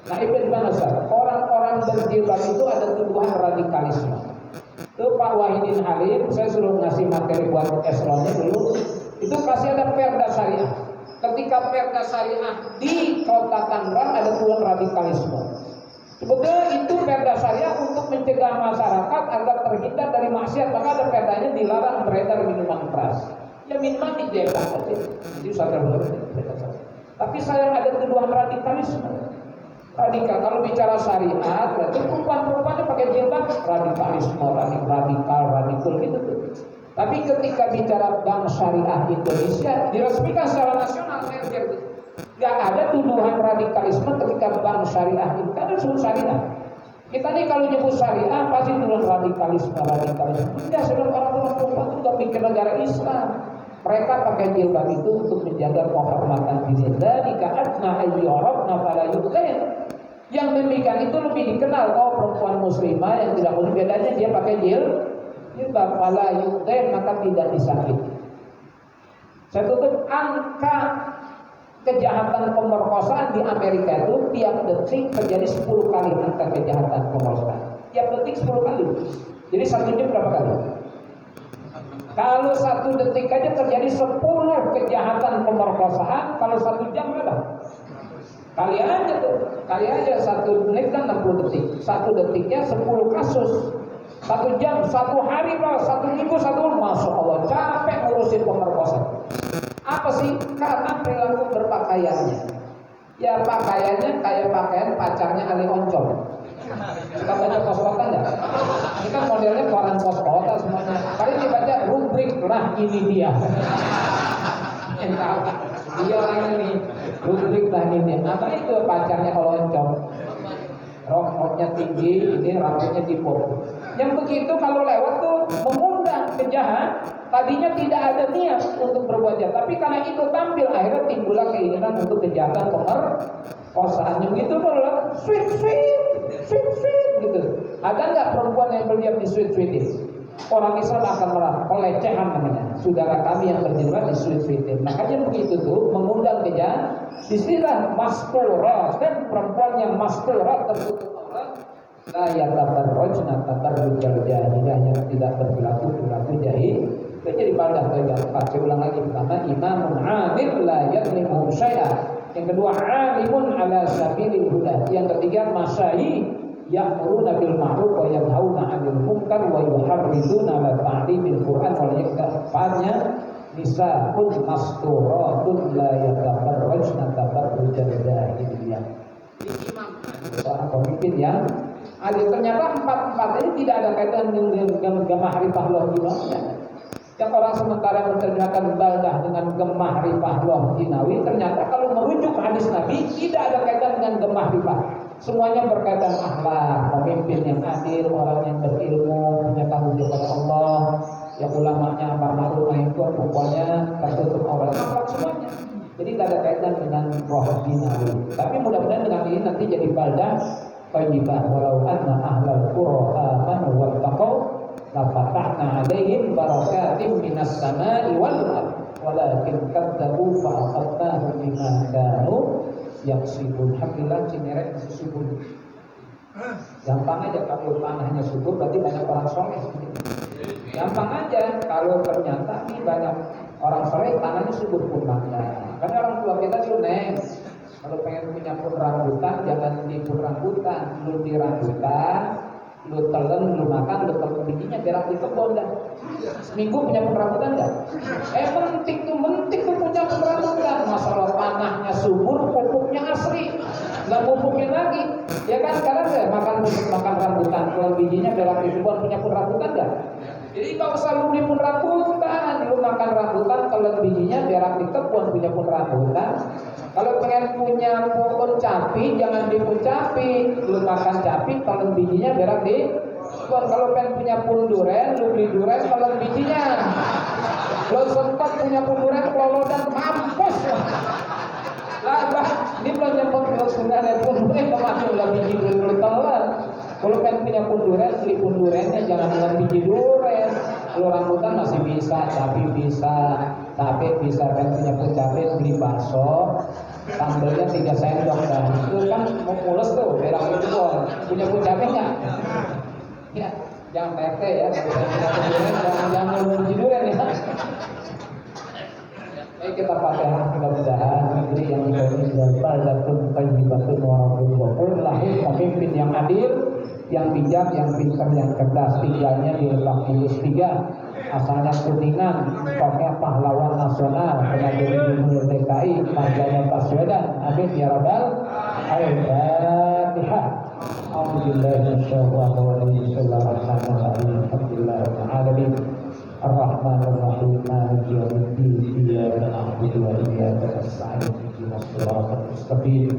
naifnya di mana Ustaz? Orang-orang berjilbab itu ada tuduhan radikalisme. Itu Pak Wahidin Halim, saya suruh ngasih materi buat eselonnya dulu. Itu pasti ada perda syariah. Ketika perda syariah di kota Tangerang ada tuduhan radikalisme. Sebetulnya itu perda syariah untuk mencegah masyarakat agar terhindar dari maksiat. Maka ada perdanya dilarang beredar minuman keras. Ya minuman dijebak saja. Jadi sadar benar. Tapi sayang ada tuduhan radikalisme. Radikal, kalau bicara syariat, berarti perempuan-perempuannya pakai jilbab, radikalisme, radikal gitu tuh. Tapi ketika bicara bank syariah Indonesia, diresmikan secara nasional, nggak ada tuduhan radikalisme ketika bank syariah itu kan disebut syariah. Kita nih kalau nyebut syariah pasti tulang radikalisme. Tidak, saudara, orang-orang perempuan itu nggak mikir negara Islam. Mereka pakai jilbab itu untuk menjaga kehormatan diri. Dzalika adna ayyurabna fala yu'zain. Yang demikian itu lebih dikenal. Oh, perempuan muslimah yang tidak muslim, bedanya dia pakai jilbab fala yu'zain, maka tidak disakiti. Saya tutup, angka kejahatan pemerkosaan di Amerika itu tiap detik terjadi 10 kali angka kejahatan pemerkosaan. Tiap detik 10 kali. Jadi 1 jam berapa kali? Kalau 1 detik aja terjadi 10 kejahatan pemerkosaan, kalau 1 jam berapa? Kali aja tuh. Kali aja 1 menit kan 60 detik. 1 detiknya 10 kasus. 1 jam, 1 hari, 1 minggu, 1 bulan. Masya Allah, capek ngurusin pemerkosaan. Apa sih? Karena perilaku berpakaiannya. Ya pakaiannya kayak pakaian pacarnya Ali Oncom. Kita baca pos-kota enggak? Ini kan modelnya koran pos-kota semuanya. Kali dibaca rubrik, nah ini dia. Dia orang ini rubrik, nah ini dia. Apa itu pacarnya kalau Oncom? Rokoknya tinggi, ini rambutnya dipop. Yang begitu kalau lewat tuh mengundang kejahat. Tadinya tidak ada niat untuk berbuat jahat, tapi karena itu tampil, akhirnya timbullah keinginan untuk kejahatan pemerkosaan. Begitu kalau sweet gitu. Ada nggak perempuan yang berdiam di sweet ini? Orang Islam akan merasa pelecehan namanya. Saudara kami yang berjilbab di sweet. Makanya begitu tuh mengundang kejahatan. Istilah masturah, dan perempuan yang masturah tertutup aurat. Yatabarrajna tabarrujal jahilah, yang tidak berperilaku jahil. Itu jadi baldah toibat. Saya ulang lagi. Pertama, imamun amil la yadlimu syai'a. Yang kedua, alimun ala sabilil huda. Yang ketiga, masyayi ya'muruna bil ma'ruf wa yanhauna 'anil munkar wa yuharriduna 'ala ta'limil Qur'an wal yakfa'nya nisa'un masturatun la yatabarrajna tabarrujal jahiliyah. Seorang pemimpin yang adil. Ternyata empat ini tidak ada kaitan dengan gemah rifah loh jinawi. Yang orang sementara menerjemahkan baldah dengan gemah rifah loh jinawi, ternyata kalau merujuk hadis Nabi tidak ada kaitan dengan gemah rifah. Semuanya berkaitan akhlak, pemimpin yang adil, orang yang berilmu, punya tanggung jawab kepada Allah, yang ulamanya amar ma'ruf nahi munkar, pokoknya tertutup aurat, akhlak semuanya. Jadi tidak ada kaitan dengan roh jinawi. Tapi mudah-mudahan dengan ini nanti jadi baldah Tayyibah walau anna ahlal qura amanu wattaqau la fatahna 'alaihim barakatim minas sama'i wal ardh walakin kadzabu fa akhadnahum bima kanu yaksibun. Alhamdulillah Cinere masih subur. Gampang aja kalau tanahnya subur berarti banyak orang soleh. Gampang aja kalau ternyata ini banyak orang soleh tanahnya subur pun bangga. Karena orang tua kita suneng. Kalau pengen punya pun rambutan, jangan di pun rambutan, lu di rambutan, lu telen, lu makan, lu telen bijinya berak di kebun dah. Seminggu punya pun rambutan enggak? Mentik tuh punya pun rambutan. Masalah tanahnya subur, pupuknya asri, nggak pupuknya lagi. Ya kan sekarang deh makan rambutan, kalau bijinya berak di kebun, punya pun rambutan enggak? Jadi kalau usah lu beli pun rambutan, lu makan rambutan, kalau bijinya berak di kebun, punya pun rambutan. Kalau pengen punya pohon capi, jangan di pohon capi. Lu makan capi, kalau bijinya berak di kebun. Kalau pengen punya pun duren, lu beli duren, kalau bijinya. Lu sempat punya pun duren, kelolodan, mampus. Lah, ini belum nyemput kalau sebenarnya pun kemarin udah biji dulu telan. Kalau pengen punya pun duren, beli pun durennya jangan dengan biji duren. Kalau rambutan masih bisa, cabai bisa, pengen punya pun cabai beli bakso, sambelnya 3 sendok dah. Itu kan mau pules tuh, berak itu pun. Punya pun cabai nggak? Ya, jangan PRT ya. Jangan biji duren ya. Kita Fatihah, mudah-mudahan negeri yang ini baldatun thayyibatun wa rabbul ghafur, lahir pemimpin yang adil, yang bijak, yang pintar, yang cerdas. Tinggalnya di Lebak Bulus 3, asalnya Kuningan, stoknya pahlawan nasional, pengadil Gubernur DKI, marganya Baswedan. Amin ya rabbal al-Fatihah. Alhamdulillah Alhamdulillah Ar-Rahmanir-Rahim Maliki yaumiddin. Iyyaka na'budu wa iyyaka nasta'in. Ihdinas siratal mustaqim.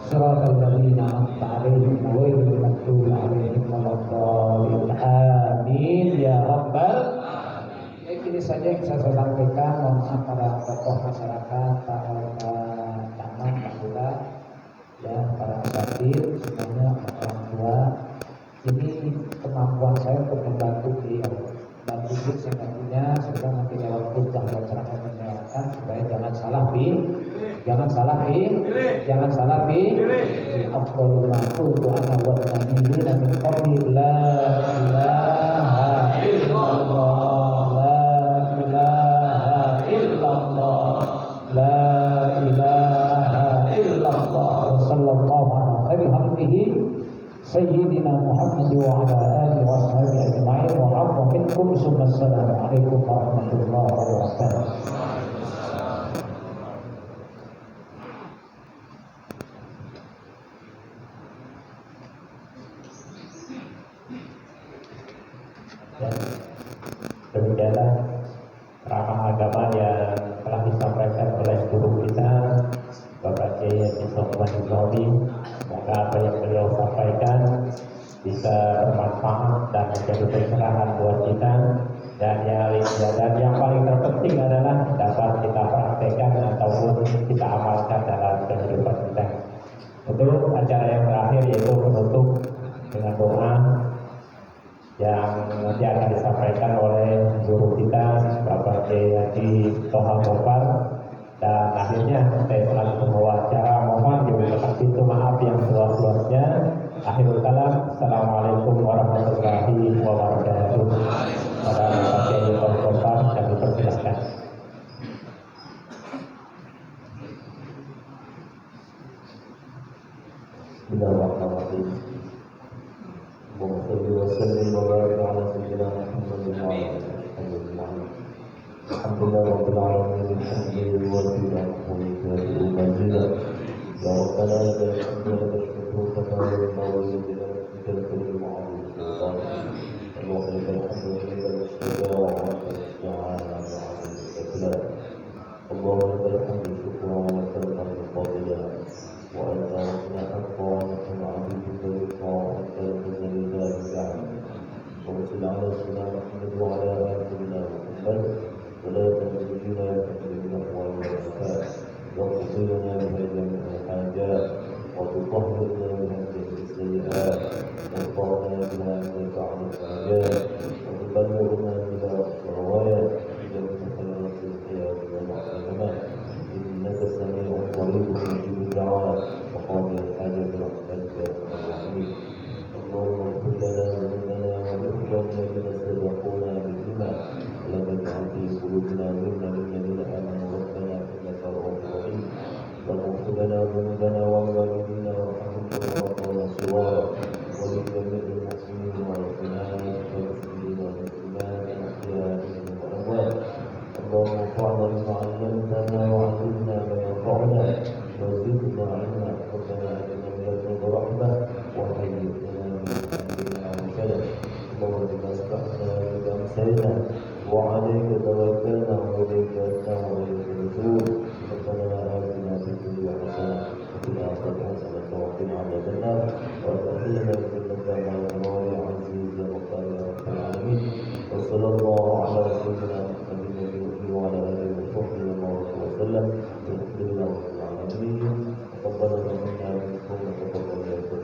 Siratal ladzina an'amta 'alaihim ghairil maghdubi 'alaihim waladdallin. Amin ya rabbal alamin. Ini saja yang bisa saya sampaikan. Mohon maaf para tokoh masyarakat, para camat, Pak Lurah, ya, para asatid, semuanya orang tua. Ini kemampuan saya untuk membantu beliau, bantu beliau saya punya, sehingga nanti lewat khutbah masyarakat menyalakan supaya jangan salah pilih. Afdalul ma'qul wa ana wa nabiyina min qabli la ilaha illallah, la ilaha illallah, la ilaha illallah. Wa sallallahu ala khairi khalqihi sayyidina Muhammad wa ala alihi wa sahbihi ajma'in. Wa 'afwa minkum. Assalamu alaikum warahmatullahi wabarakatuh. Demikianlah ceramah agama yang telah disampaikan oleh guru kita Bapak Kiai Haji Sofwan Ibrahim. Semoga apa yang beliau sampaikan bisa bermanfaat dan menjadi pencerahan buat kita, dan yang paling terpenting adalah dapat kita praktekkan ataupun kita amalkan dalam kehidupan kita. Untuk acara yang terakhir yaitu penutup dengan doa yang nanti akan disampaikan oleh guru kita Bapak Kiai Haji Toha Gofar. Dan akhirnya saya selaku pembawa acara mohon diberikan pintu maaf yang seluas-luasnya. Akhirul kalam, assalamualaikum warahmatullahi wabarakatuh. Pada Bapak Kiai Toha Gofar kami persilahkan. Bismillahirrahmanirrahim. Allahumma shalli wa sallim wa barik ala sayyidina Muhammadin wa ala alihi wa sahbihi. Alhamdulillah rabbil alamin, hamdan wa shukran wa majida. Ya rabbana lakal hamdu wa lakal shukru wa ta'ala wa wajidna bikal kulli ma'ruf wa ta'ala. Allahumma lakal hamdu wa lakal shukru wa ta'ala wa Allahumma lakal hamdu shukran wa lakal hamdu fadila. وأنت ربنا حقا ونحن عبيدك وأنت المزل لا يزعل. وصل على سيدنا محمد وعلى آل سيدنا محمد ولا تنسجنا بحمد الأقوال والأفكار. واغفر لنا بها جميع الحاجات وتطهرنا بها من السيئات وارفعنا بها عندك عن الحاجات وتبلغنا بها الغوايات بجميع خيرات الحياة والمعلومات. إنك سميع قريب مجيب الدعوات وقاضي الحاجة برحمتك يا أرحم الراحمين. اللهم اغفر لنا ذنوبنا ولإخواننا الذين سبقونا بالإيمان ولا تجعل في قلوبنا غلا للذين آمنوا ربنا إنك رؤوف رحيم. اللهم اغفر لنا ذنوبنا ولوالدينا وارحمهم وقنا صغارا ولجميع المسلمين والمسلمات والمسلمين والمسلمات الأحياء منهم والأموات. اللهم انفعنا بما علمتنا وعلمنا ما ينفعنا وزدنا علما. ربنا آتنا من لدنك رحمة وهيئ لنا من أمرنا رشدا. اللهم بك أصبحنا بك أمسينا وعليك توكلنا وإليك أتنا وإليك النشور. ربنا آتنا في الدنيا حسنة وفي الآخرة حسنة وقنا عذاب النار وأدخلنا جنتك مع الأبرار يا عزيز يا غفار يا رب العالمين. وصلى الله على سيدنا محمد وعلى آله وصحبه وسلم. الحمد لله رب العالمين. تقبل منا منكم وتقبل منكم.